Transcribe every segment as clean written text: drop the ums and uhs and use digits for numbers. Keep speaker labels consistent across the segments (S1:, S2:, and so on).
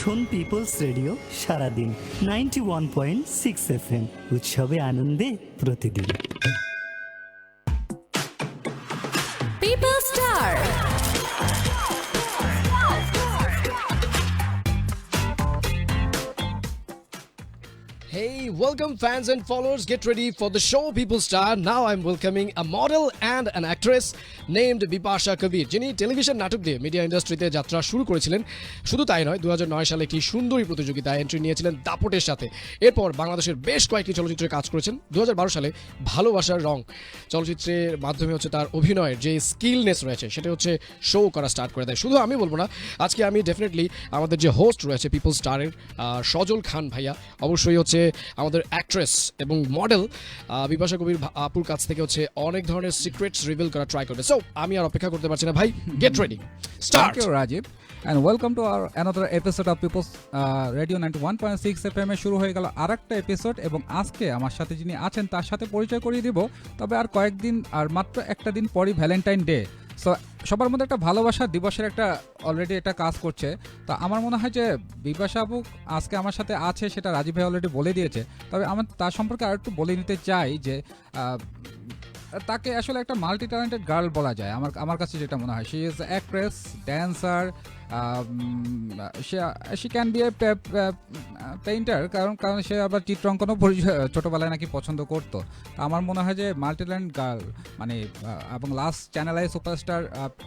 S1: শোন people's radio সারাদিন 91.6 FM উৎসবে আনন্দে প্রতিদিন।
S2: People Star.
S3: Hey, welcome fans and followers. Get ready for the show People Star. Now I'm welcoming a model and an actress named Bipasha Kabir, যিনি television নাটক দিয়ে media ইন্ডাস্ট্রিতে যাত্রা শুরু করেছিলেন। শুধু তাই নয়, 2009 সালে একটি সুন্দরী প্রতিযোগিতায় এন্ট্রি নিয়েছিলেন দাপটের সাথে। এরপর বাংলাদেশের বেশ কয়েকটি চলচ্চিত্রে কাজ করেছেন। 2012 সালে ভালোবাসার রং চলচ্চিত্রের মাধ্যমে তার অভিনয়ের যে স্কিলনেস রয়েছে সেটা শো করা স্টার্ট করে দেয়। শুধু আমি বলবো না, আজকে আমি ডেফিনেটলি আমাদের যে হোস্ট রয়েছে পিপল স্টারের সজল খান ভাইয়া, অবশ্যই আমাদের অ্যাক্ট্রেস এবং মডেল বিপাশা কবির আপুর কাছ থেকে অনেক ধরনের সিক্রেটস রিভিল করা ট্রাই করবে। সো আমি আর অপেক্ষা করতে পারছি না ভাই, get ready, start.
S4: Thank you, Rajiv, and welcome to our another episode of People's Radio 91.6 FM এ শুরু হয়ে গেল আরেকটা এপিসোড, এবং আজকে আমার সাথে যিনি আছেন তার সাথে পরিচয় করিয়ে দিব। তবে আর কয়েকদিন, আর মাত্র একটা দিন পরই ভ্যালেন্টাইন ডে। সো সবার মধ্যে একটা ভালোবাসা দিবসের একটা অলরেডি একটা কাজ করছে। তো আমার মনে হয় যে বিপাশা আপু আজকে আমার সাথে আছে, সেটা রাজীব ভাই অলরেডি বলে দিয়েছে। তবে আমি তার সম্পর্কে আর একটু বলে নিতে চাই যে তাকে আসলে একটা মাল্টি ট্যালেন্টেড গার্ল বলা যায় আমার কাছে যেটা মনে হয়। She is actress, dancer, she can B A painter, কারণ সে আবার চিত্রাঙ্কনও ছোটোবেলায় নাকি পছন্দ করতো। আমার মনে হয় যে মাল্টি ট্যালেন্ট গার্ল মানে, এবং লাস্ট চ্যানেল আই সুপারস্টার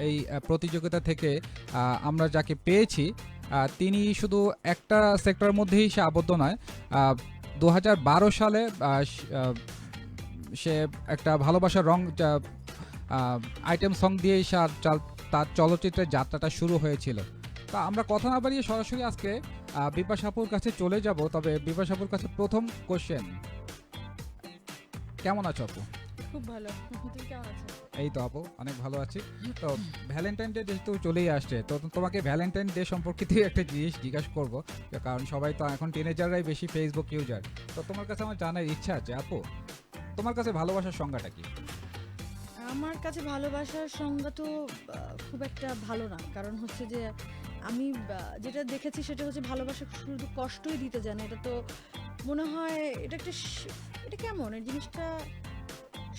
S4: এই প্রতিযোগিতা থেকে আমরা যাকে পেয়েছি, তিনি শুধু একটা সেক্টরের মধ্যেই সে আবদ্ধ নয়। 2012 সালে সে একটা ভালোবাসার রং আইটেম সং দিয়ে তার চলচ্চিত্রের যাত্রাটা শুরু হয়েছিল। তা আমরা কথা না বাড়িয়ে সরাসরি আজকে বিপাশা আপুর কাছে চলে যাব। তবে বিপাশা আপুর কাছে প্রথম কোশ্চেন, কেমন আছো আপু?
S2: খুব ভালো, তুমি কেমন আছো?
S4: এই তো আপু, অনেক ভালো আছি। তো ভ্যালেন্টাইন ডে যেহেতু চলেই আসছে, তো তোমাকে ভ্যালেন্টাইন ডে সম্পর্কিত একটা জিনিস জিজ্ঞাসা করবো, কারণ সবাই তো এখন টিনেজাররাই বেশি ফেসবুক ইউজার। তো তোমার কাছে আমার জানার ইচ্ছা আছে আপু, তোমার কাছে ভালোবাসার সংজ্ঞাটা কি?
S2: আমার কাছে ভালোবাসার সংজ্ঞা তো খুব একটা ভালো না, কারণ যে আমি যেটা দেখেছি সেটা ভালোবাসা শুধু কষ্টই দিতে জানে। এটা তো মনে হয় এটা কেমন এই জিনিসটা,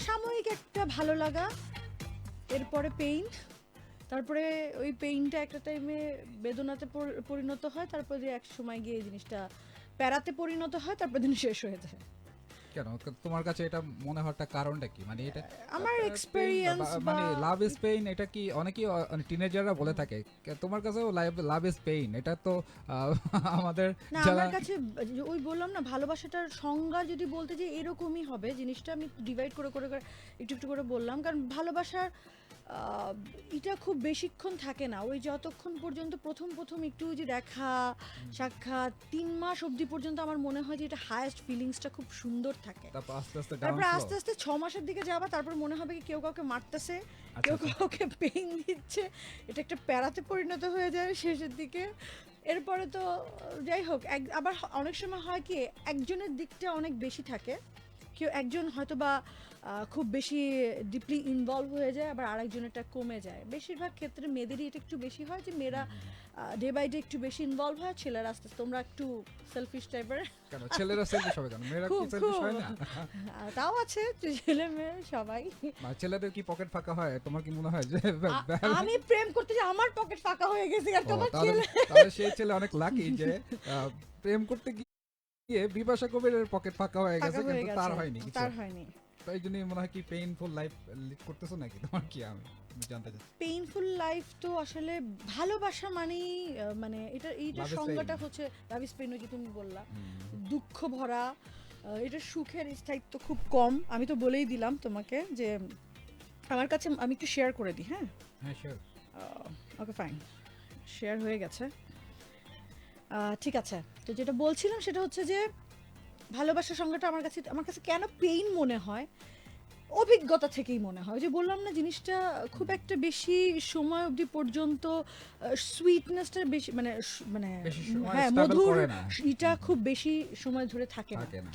S2: সাময়িক একটা ভালো লাগা, এরপরে পেইন, তারপরে ওই পেইনটা একটা টাইমে বেদনাতে পরিণত হয়, তারপরে এক সময় গিয়ে এই জিনিসটা প্যারাতে পরিণত হয়, তারপর দিন শেষ হয়ে যায়।
S4: কেন তোমার কাছে এটা মনে হওয়ার কারণটা কি? মানে এটা
S2: আমার এক্সপেরিয়েন্স,
S4: মানে লাভ ইজ পেইন, এটা কি অনেকেই টিনেজাররা বলে থাকে, তোমার কাছেও লাভ ইজ পেইন, এটা তো আমাদের
S2: না, আমার কাছে ওই বললাম না, ভালোবাসাটার সংজ্ঞা যদি বলতে যে এরকমই হবে জিনিসটা, আমি ডিভাইড করে করে একটু একটু করে বললাম। কারণ ভালোবাসার এটা খুব বেশিক্ষণ থাকে না, ওই যতক্ষণ পর্যন্ত প্রথম একটু যে দেখা সাক্ষাৎ 3 মাস অবধি পর্যন্ত আমার মনে হয় যে এটা হায়েস্ট ফিলিংসটা খুব সুন্দর থাকে।
S4: তারপর আস্তে
S2: আস্তে 6 মাসের দিকে যাবা, তারপর মনে হবে কি কেউ কাউকে মারতেছে, কেউ কাউকে পেইন দিচ্ছে, এটা একটা প্যারাতে পরিণত হয়ে যায় শেষের দিকে। এরপরে তো যাই হোক, আবার অনেক সময় হয় কি একজনের দিকটা অনেক বেশি থাকে, কেউ একজন হয়তো বা খুব বেশি ডিপলি ইনভলভ হয়ে যায়, আবার আরেকজনেরটা কমে যায়। বেশিরভাগ ক্ষেত্রে মেয়েদেরই এটা একটু বেশি হয়, যে মেয়েরা ডে বাই ডে একটু বেশি ইনভলভ হয়, ছেলেরা আস্তে আস্তে, তোমরা একটু সেলফিশ টাইপের।
S4: কেন ছেলেরা সেলফিশ হবে কেন? মেয়েরা কি সেলফিশ হয় না?
S2: তাও আছে, ছেলে মেয়ে সবাই।
S4: ছেলেদের কি পকেট ফাঁকা হয়? তোমার কি মনে হয় যে
S2: আমি প্রেম করতে যে আমার পকেট ফাঁকা হয়ে গেছে, আর তোমার ছেলে?
S4: তাহলে সেই ছেলে অনেক লাকি যে প্রেম করতে গিয়ে বিপাশা কবিরের পকেট ফাঁকা হয়ে গেছে, কিন্তু তার হয়নি। তাই জন্য মনে হয় কি পেইনফুল লাইফ লিড করতেছো নাকি? তোমার কি, আমি জানতে চাই।
S2: পেইনফুল লাইফ তো আসলে ভালোবাসা মানেই, মানে এইটা সংজ্ঞাটা লাভ ইজ পেইন, যে তুমি বললা, দুঃখ ভরা, এটা সুখের স্থায়িত্ব খুব কম। আমি তো বলেই দিলাম তোমাকে যে আমার কাছে, আমি একটু শেয়ার করে দিই। হ্যাঁ
S4: শিওর।
S2: ওকে ফাইন, শেয়ার হয়ে গেছে, ঠিক আছে। তো যেটা বলছিলাম সেটা যে ভালোবাসার সংজ্ঞাটা আমার কাছে কেন পেইন মনে হয়, অভিজ্ঞতা থেকেই মনে হয়। যে বললাম না, জিনিসটা খুব একটা বেশি সময় অবধি পর্যন্ত সুইটনেসটা বেশি, মানে হ্যাঁ, মধুর, এটা খুব বেশি সময় ধরে থাকে না।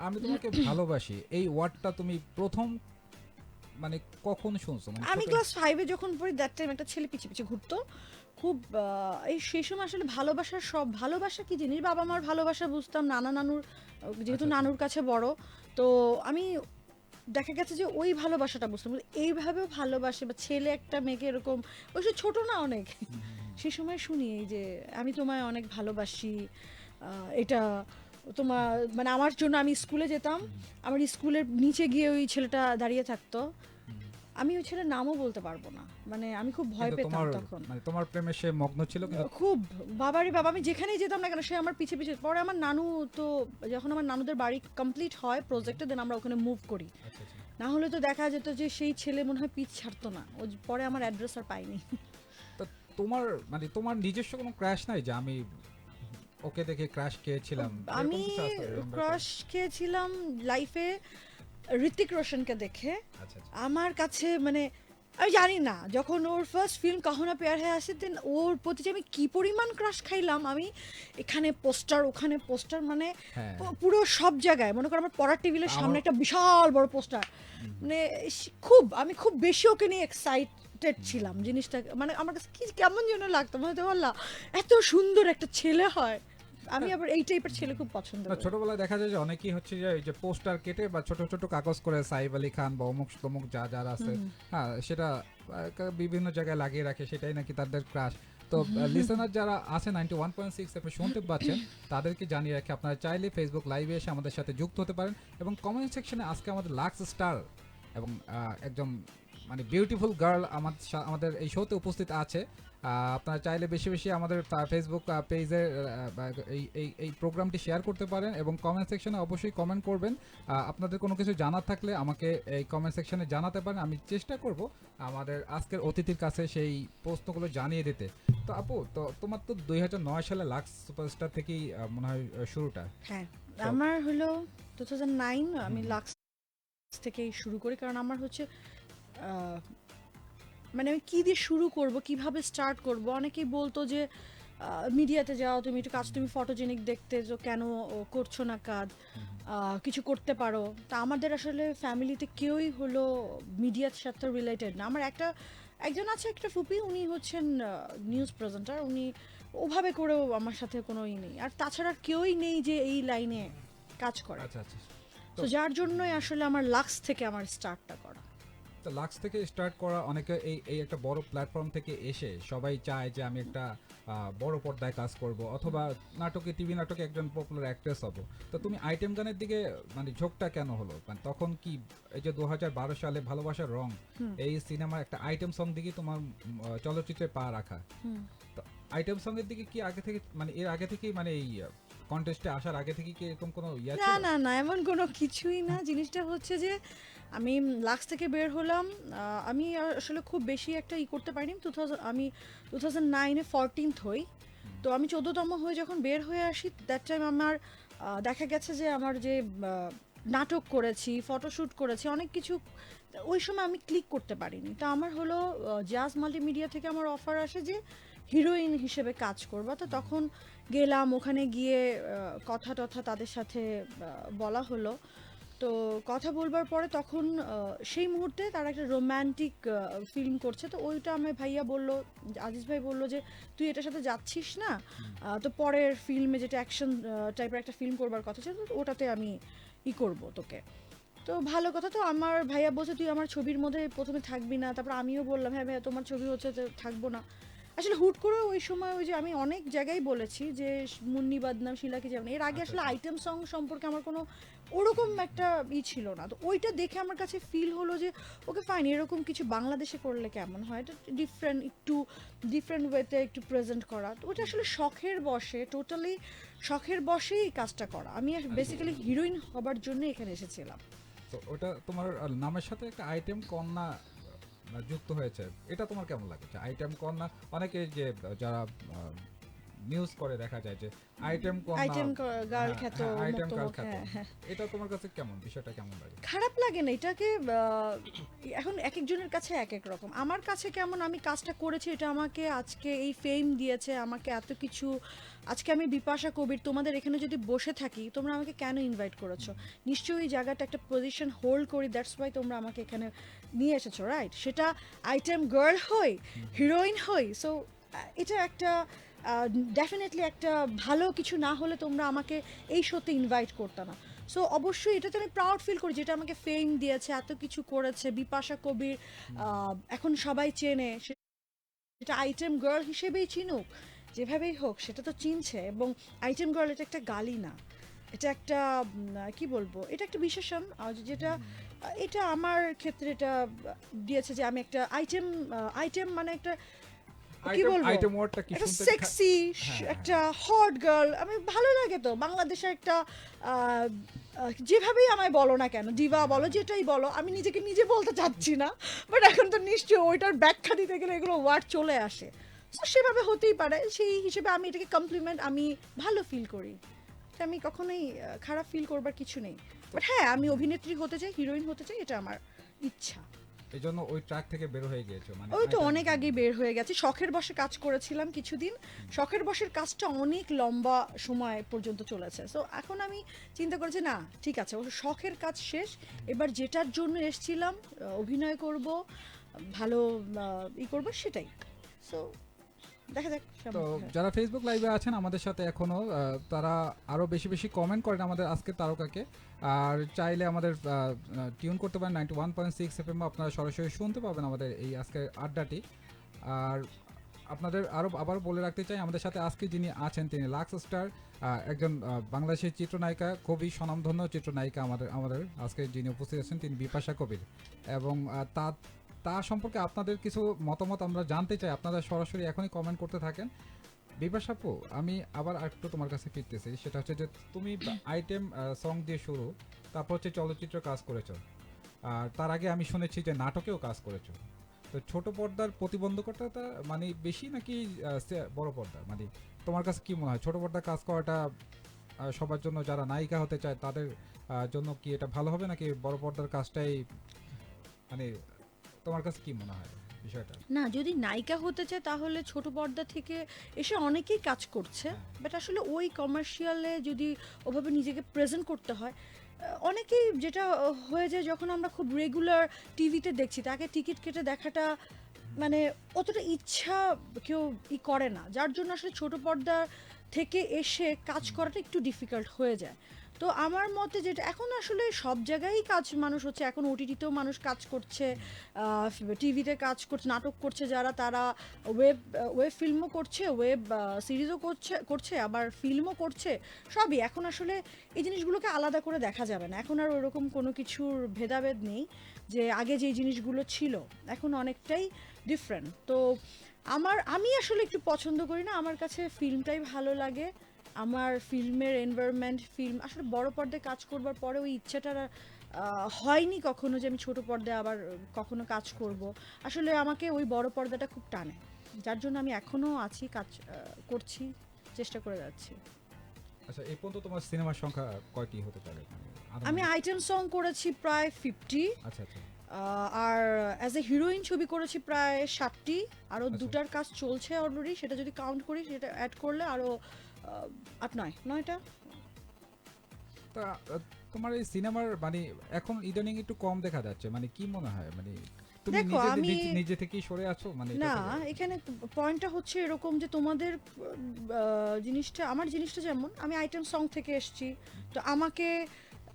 S4: আমি তোমাকে ভালোবাসি এই ওয়ার্ডটা তুমি প্রথম মানে কখন শুনছো মানে
S2: আমি
S4: ছোট-
S2: ক্লাস 5 এ যখন পড়ি দ্যাট টাইম একটা ছেলে পিছে পিছে ঘুরতো খুব এই সেই সময় আসলে ভালোবাসার সব ভালোবাসা কি জিনিস বাবা মার ভালোবাসা বুঝতাম নানা নানুর যেহেতু
S4: আচ্ছা।
S2: নানুর কাছে বড় তো আমি দেখা গেছে যে ওই ভালোবাসাটা বুঝতাম কিন্তু এইভাবেও ভালোবাসে বা ছেলে একটা মেয়েকে এরকম ওই সে ছোট না অনেক সেই সময় শুনি এই যে আমি তোমায় অনেক ভালোবাসি এটা তোমার মানে আমার জন্য আমি স্কুলে যেতাম আমার স্কুলের নিচে গিয়ে ওই ছেলেটা দাঁড়িয়ে থাকতো আমি ওই ছেলের নামও বলতে পারবো না মানে আমি খুব ভয়
S4: কিন্তু
S2: পেতাম
S4: তোমার
S2: তখন
S4: মানে তোমার প্রেমে সে মগ্ন ছিল কিন্তু
S2: খুব বাবারে বাবা আমি যেখানেই যেতাম না কেন সে আমার পিছে পিছে পরে আমার নানু তো যখন আমার নানুদের বাড়ি কমপ্লিট হয় প্রজেক্টে দেন আমরা ওখানে মুভ করি
S4: আচ্ছা আচ্ছা
S2: না হলে তো দেখা যেত যে সেই ছেলে মনে হয় পিছ ছাড়তো না ও পরে আমার অ্যাড্রেস আর পাইনি
S4: তো তোমার মানে তোমার নিজস্ব কোনো ক্র্যাশ নাই যে আমি ওকে দেখে ক্র্যাশ খেয়েছিলাম এরকম
S2: আমি
S4: কিছু আছে remember
S2: ক্রাশ খেয়েছিলাম লাইফে ঋতিক রোশনকে দেখে
S4: করো? আচ্ছা আচ্ছা
S2: আমার কাছে মানে আমি জানি না যখন ওর ফার্স্ট ফিল্ম কাহনা পেয়ার হয়ে আসে দেন ওর প্রতি যে আমি কি পরিমাণ ক্রাশ খাইলাম আমি এখানে পোস্টার ওখানে পোস্টার মানে
S4: হ্যাঁ।
S2: পুরো সব জায়গায় মনে করো আমার পড়ার টেবিলের সামনে
S4: আমার-
S2: একটা বিশাল বড় পোস্টার মানে আমি খুব বেশি ওকে নিয়ে এক্সাইটেড ছিলাম জিনিসটা মানে আমার কাছে কি কেমন যেন লাগতো মনে হতো আল্লাহ এত সুন্দর একটা ছেলে হয় আমি আবার এই টাইপের ছেলে খুব পছন্দ
S4: না,
S2: করি
S4: ছোটবেলায় দেখা যায় যে অনেকেই হচ্ছে যে এই যে পোস্টার কেটে বা ছোট ছোট কাগজ করে সাইফ আলী খান বা অমুক তমুক যা যারা আছে হ্যাঁ সেটা বিভিন্ন জায়গায় লাগিয়ে রাখে সেটাই নাকি তাদের ক্রাশ তো লিসেনার যারা আছে 91.6 এফএম শুনতে পাচ্ছেন তাদেরকে জানিয়ে রাখি আপনারা চাইলে ফেসবুক লাইভে এসে আমাদের সাথে যুক্ত হতে পারেন এবং কমেন্ট সেকশনে আজকে আমাদের লাক্স স্টার এবং একদম মানে বিউটিফুল গার্ল আমাদের এই শোতে উপস্থিত আছে আপনারা চাইলে বেশি বেশি আমাদের ফেসবুক পেজে এই প্রোগ্রামটি শেয়ার করতে পারেন এবং কমেন্ট সেকশনে অবশ্যই কমেন্ট করবেন আপনাদের কোনো কিছু জানার থাকলে আমাকে এই কমেন্ট সেকশনে জানাতে পারেন আমি চেষ্টা করব আমাদের আজকের অতিথির কাছে সেই প্রশ্নগুলো জানিয়ে দিতে তো আপু তো তোমার তো 2009 সালে লাক্স সুপারস্টার থেকেই মনে হয় শুরুটা
S2: হ্যাঁ আমার হলো 2009 আমি লাক্স থেকেই শুরু করি কারণ আমার হচ্ছে মানে আমি কী দিয়ে শুরু করব কিভাবে স্টার্ট করব অনেকেই বলতো যে মিডিয়াতে যাও তুমি একটু কাজ তুমি ফটোজেনিক দেখতে তো কেন করছো না কাজ কিছু করতে পারো তা আমাদের আসলে ফ্যামিলিতে কেউই হলো মিডিয়ার সাথে রিলেটেড না আমার একজন আছে একটা ফুপি উনি হচ্ছেন নিউজ প্রেজেন্টার উনি ওভাবে করেও আমার সাথে কোনো নেই আর তাছাড়া কেউই নেই যে এই লাইনে কাজ করে
S4: আচ্ছা আচ্ছা
S2: তো যার জন্যই আসলে আমার লাক্স থেকে আমার স্টার্টটা করা
S4: তো লাক্স থেকে স্টার্ট করা অনেকে এই একটা বড় প্ল্যাটফর্ম থেকে এসে সবাই চায় যে আমি একটা বড় পর্দায় কাজ করব অথবা নাটকে টিভি নাটকে একজন পপুলার অ্যাক্ট্রেস হব তো তুমি আইটেম গানের দিকে মানে ঝোঁকটা কেন হলো মানে তখন কি এই যে 2012 সালে ভালোবাসার রং এই সিনেমার একটা আইটেম সং দিকে তোমার চলচ্চিত্রে পা রাখা তো আইটেম সং এর দিকে কি আগে থেকে মানে এর আগে থেকেই মানে এই কন্টেস্টে আসার আগে থেকে কি এরকম কোনো ইয়া
S2: না
S4: ছিল
S2: না না এমন কোনো কিছুই না জিনিসটা হচ্ছে যে আমি লাক্স থেকে বের হলাম আমি আসলে খুব বেশি একটা করতে পারিনি আমি 2009-এ 14th হই তো আমি 14তম হয়ে যখন বের হয়ে আসি দ্যাট টাইম আমার দেখা গেছে যে আমার যে নাটক করেছি ফটোশ্যুট করেছি অনেক কিছু ওই সময় আমি ক্লিক করতে পারিনি তো আমার হলো জাজ মাল্টিমিডিয়া থেকে আমার অফার আসে যে হিরোইন হিসেবে কাজ করবা তো তখন গেলাম ওখানে গিয়ে কথা টথা তাদের সাথে বলা হলো তো কথা বলবার পরে তখন সেই মুহূর্তে তারা একটা রোম্যান্টিক ফিল্ম করছে তো ওইটা আমার ভাইয়া বলল আজিজ ভাই বলল যে তুই এটার সাথে যাচ্ছিস না তো পরের ফিল্মে যেটা অ্যাকশন টাইপের একটা ফিল্ম করবার কথা ছিল তো ওটাতে আমি করব তোকে তো ভালো কথা তো আমার ভাইয়া বলছে তুই আমার ছবির মধ্যে প্রথমে থাকবি না তারপর আমিও বললাম হ্যাঁ ভাইয়া তোমার ছবি হচ্ছে তো থাকবো না আসলে হুট করে ওই সময় ওই যে আমি অনেক জায়গায় বলেছি যে মুন্নি বাদনাম শিলাকি যেমন এর আগে আসলে আইটেম সং সম্পর্কে আমার কোনো ওরকম একটা ছিল না তো ওইটা দেখে আমার কাছে ফিল হলো যে ওকে ফাইন এরকম কিছু বাংলাদেশে করলে কেমন হয় এটা ডিফারেন্ট ওয়েতে একটু প্রেজেন্ট করা তো ওটা আসলে শখের বসে টোটালি শখের বসেই কাজটা করা আমি বেসিক্যালি হিরোইন হবার জন্য এখানে এসেছিলাম
S4: তো ওটা তোমার নামের সাথে একটা আইটেম কন্যা যুক্ত হয়েছে এটা তোমার কেমন লাগে আইটেম কন্যা অনেকে যে যারা নিউজ করে দেখা যায় যে আইটেম
S2: আইটেম গার্ল খ্যাত
S4: আইটেম গার্ল
S2: মুক্তমুখ,
S4: খ্যাত
S2: হ্যাঁ, হ্যাঁ।
S4: এটা তোমার কাছে কেমন, বিষয়টা কেমন লাগে?
S2: খারাপ লাগে না এটাকে, এখন এক একজনের কাছে এক এক রকম। আমার কাছে কেমন, আমি কাজটা করেছি, এটা আমাকে আজকে এই ফেম দিয়েছে, আমাকে এত কিছু। আজকে আমি বিপাশা কবির, তোমাদের এখানে যদি বসে থাকি, তোমরা আমাকে কেন ইনভাইট করেছো? নিশ্চয়ই এই জায়গাটা একটা পজিশন হোল্ড করি, দ্যাটস ওয়াই তোমরা আমাকে এখানে নিয়ে এসেছো, রাইট? সেটা আইটেম গার্ল হই, হিরোইন হই, সো এটা একটা ডেফিনেটলি একটা ভালো কিছু না হলে তোমরা আমাকে এই শোতে ইনভাইট করতে না। সো অবশ্যই এটাতে আমি প্রাউড ফিল করি, যেটা আমাকে ফেম দিয়েছে, এত কিছু করেছে। বিপাশা কবির এখন সবাই চেনে, সেটা আইটেম গার্ল হিসেবেই চিনুক, যেভাবেই হোক সেটা তো চিনছে। এবং আইটেম গার্ল এটা একটা গালি না, এটা একটা কি বলবো, এটা একটা বিশেষণ, যেটা এটা আমার ক্ষেত্রে এটা দিয়েছে যে আমি একটা আইটেম মানে একটা কি বলবো,
S4: আইটেম ওয়ার্ডটা কি
S2: একটা
S4: শুনতে
S2: সেক্সি, একটা হট গার্ল। আমি ভালো লাগে তো বাংলাদেশে একটা যেভাবেই আমায় বলো না কেন, ডিভা বলো, যেটাই বলো, আমি নিজেকে নিজে বলতে চাচ্ছি না, বাট এখন তো নিশ্চয়ই ওইটার ব্যাখ্যা দিতে গেলে এগুলো ওয়ার্ড চলে আসে। তো সেভাবে হতেই পারে, সেই হিসেবে আমি এটাকে কমপ্লিমেন্ট, আমি ভালো ফিল করি। তো আমি কখনোই খারাপ ফিল করবার কিছু নেই। বাট হ্যাঁ, আমি অভিনেত্রী হতে চাই, হিরোইন হতে চাই, এটা আমার ইচ্ছা।
S4: এই জন্য ওই ট্র্যাক থেকে বের হয়ে গিয়েছো মানে?
S2: ওই তো
S4: item-
S2: অনেক আগে বের হয়ে গেছে। শখের বশে কাজ করেছিলাম কিছুদিন, শখের বশের কাজটা অনেক লম্বা সময় পর্যন্ত চলেছে। সো এখন আমি চিন্তা করেছি না, ঠিক আছে, ও শখের কাজ শেষ, এবার যেটার জন্য এসেছিলাম, অভিনয় করব, ভালো করব, সেটাই। সো দেখা যাক
S4: তো
S2: সামনে কি হয়।
S4: যারা ফেসবুক লাইভে আছেন আমাদের সাথে এখনো, তারা আরো বেশি বেশি কমেন্ট করেন আমাদের আজকে তারকাকে। আর চাইলে আমাদের টিউন করতে পারেন 91.6 এফএম, আপনারা সরাসরি শুনতে পাবেন আমাদের এই আজকের আড্ডাটি। আর আপনাদের আবার বলে রাখতে চাই, আমাদের সাথে আজকে যিনি আছেন তিনি লাক্স স্টার, একজন বাংলাদেশের চিত্রনায়িকা, খুবই স্বনামধন্য চিত্রনায়িকা। আমাদের আজকে যিনি উপস্থিত আছেন তিনি বিপাশা কবির। এবং তার সম্পর্কে আপনাদের কিছু মতামত আমরা জানতে চাই, আপনারা সরাসরি এখনই কমেন্ট করতে থাকেন। বিপাশা আপু, আমি আবার একটু তোমার কাছে ফিরতেছি, সেটা হচ্ছে যে তুমি আইটেম সং দিয়ে শুরু, তারপর হচ্ছে চলচ্চিত্র কাজ করেছো, আর তার আগে আমি শুনেছি যে নাটকেও কাজ করেছো। তো ছোট পর্দার প্রতিবন্ধকতা মানে বেশি নাকি বড় পর্দা, মানে তোমার কাছে কি মনে হয় ছোট পর্দার কাজ করাটা সবার জন্য, যারা নায়িকা হতে চায় তাদের জন্য কি এটা ভালো হবে, নাকি বড় পর্দার কাজটাই, মানে তোমার কাছে কি মনে হয় বিষয়টা?
S2: না, যদি নায়িকা হতে চায় তাহলে ছোট পর্দা থেকে এসে অনেকেই কাজ করছে, বাট আসলে ওই কমার্শিয়ালে যদি ওভাবে নিজেকে প্রেজেন্ট করতে হয়, অনেকেই যেটা হয়ে যায়, যখন আমরা খুব রেগুলার টিভিতে দেখছি, তাকে টিকিট কেটে দেখাটা মানে অতটা ইচ্ছা কেউ করে না, যার জন্য আসলে ছোট পর্দা থেকে এসে কাজ করাটা একটু ডিফিকাল্ট হয়ে যায়। তো আমার মতে যেটা, এখন আসলে সব জায়গায়ই কাজ মানুষ হচ্ছে, এখন ওটিটিতেও মানুষ কাজ করছে, টিভিতে কাজ করছে, নাটক করছে যারা, তারা ওয়েব ফিল্মও করছে, ওয়েব সিরিজও করছে আবার ফিল্মও করছে, সবই। এখন আসলে এই জিনিসগুলোকে আলাদা করে দেখা যাবে না, এখন আর ওরকম কোনো কিছুর ভেদাভেদ নেই, যে আগে যে জিনিসগুলো ছিল এখন অনেকটাই ডিফারেন্ট। তো আমি আসলে একটু পছন্দ করি না, আমার কাছে ফিল্মটাই ভালো লাগে। আমার ফিল্মের এনভায়রনমেন্ট, ফিল্ম আসলে বড় পর্দায় কাজ করবার পরে ওই ইচ্ছাটা হয়নি কখনো যে আমি ছোট পর্দায় আবার কখনো কাজ করব। আসলে আমাকে ওই বড় পর্দাটা খুব টানে, যার জন্য আমি এখনো আছি, কাজ করছি, চেষ্টা করে যাচ্ছি।
S4: আচ্ছা, এই পর্যন্ত তোমার সিনেমার সংখ্যা কয়টি হতে পারে?
S2: আমি আইটেম সং করেছি প্রায় 50।
S4: আচ্ছা আচ্ছা।
S2: আর অ্যাজ এ হিরোইন ছবি করেছি প্রায় 60টি, আরও
S4: আচ্ছা।
S2: দুটার কাজ চলছে অলরেডি, সেটা যদি কাউন্ট করি, সেটা অ্যাড করলে আরও 8-9টা।
S4: তা তোমার এই সিনেমার মানে এখন ইদানিং একটু কম দেখা যাচ্ছে, মানে কি মনে হয়, মানে তুমি
S2: দেখো,
S4: নিজে থেকেই সরে আছো মানে?
S2: না, এখানে পয়েন্টটা হচ্ছে এরকম যে তোমাদের জিনিসটা, আমার জিনিসটা যেমন, আমি আইটেম সং থেকে এসেছি, তো আমাকে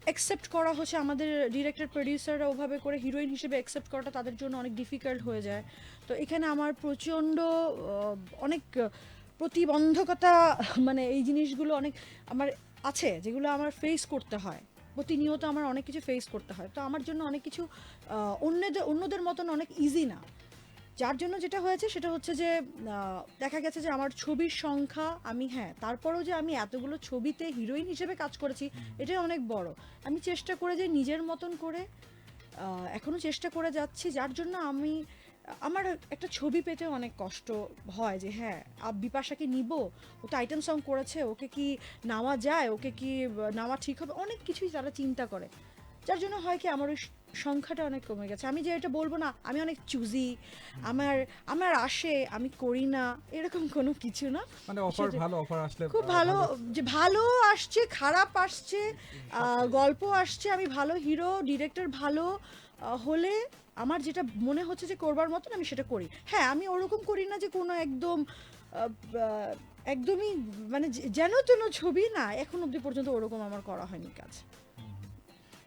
S2: অ্যাকসেপ্ট করা হচ্ছে, আমাদের ডিরেক্টর প্রডিউসাররা ওভাবে করে হিরোইন হিসেবে অ্যাকসেপ্ট করাটা তাদের জন্য অনেক ডিফিকাল্ট হয়ে যায়। তো এখানে আমার প্রচণ্ড অনেক প্রতিবন্ধকতা, মানে এই জিনিসগুলো অনেক আমার আছে, যেগুলো আমার ফেস করতে হয় প্রতিনিয়ত, আমার অনেক কিছু ফেস করতে হয়। তো আমার জন্য অনেক কিছু অন্যদের মতন অনেক ইজি না, যার জন্য যেটা হয়েছে সেটা হচ্ছে যে দেখা গেছে যে আমার ছবির সংখ্যা, আমি তারপরেও যে আমি এতগুলো ছবিতে হিরোইন হিসেবে কাজ করেছি, এটাই অনেক বড়। আমি চেষ্টা করে যে নিজের মতন করে এখনও চেষ্টা করে যাচ্ছি, যার জন্য আমি আমার একটা ছবি পেতে অনেক কষ্ট হয় যে হ্যাঁ বিপাশাকে নিব, ও তো আইটেম সং করেছে, ওকে কি নেওয়া যায়, ওকে কি নেওয়া ঠিক হবে, অনেক কিছুই তারা চিন্তা করে, যার জন্য হয় কি আমার ওই সংখ্যাটা অনেক কমে গেছে। আমি যে এটা বলবো না আমি অনেক চুজি, আমার আমার আসে আমি করি না, এরকম কোনো কিছু না।
S4: মানে অফার
S2: সেটা-
S4: ভালো অফার আসলে
S2: খুব ভালো, যে ভালো আসছে খারাপ আসছে, গল্প আসছে, আমি ভালো হিরো ডিরেক্টর ভালো হলে আমার যেটা মনে হচ্ছে যে করবার মতন আমি সেটা করি। হ্যাঁ আমি ওরকম করি না যে কোনো একদম একদমই মানে যেন তেন ছবি না, এখন অবধি পর্যন্ত ওরকম আমার করা হয়নি কাজ।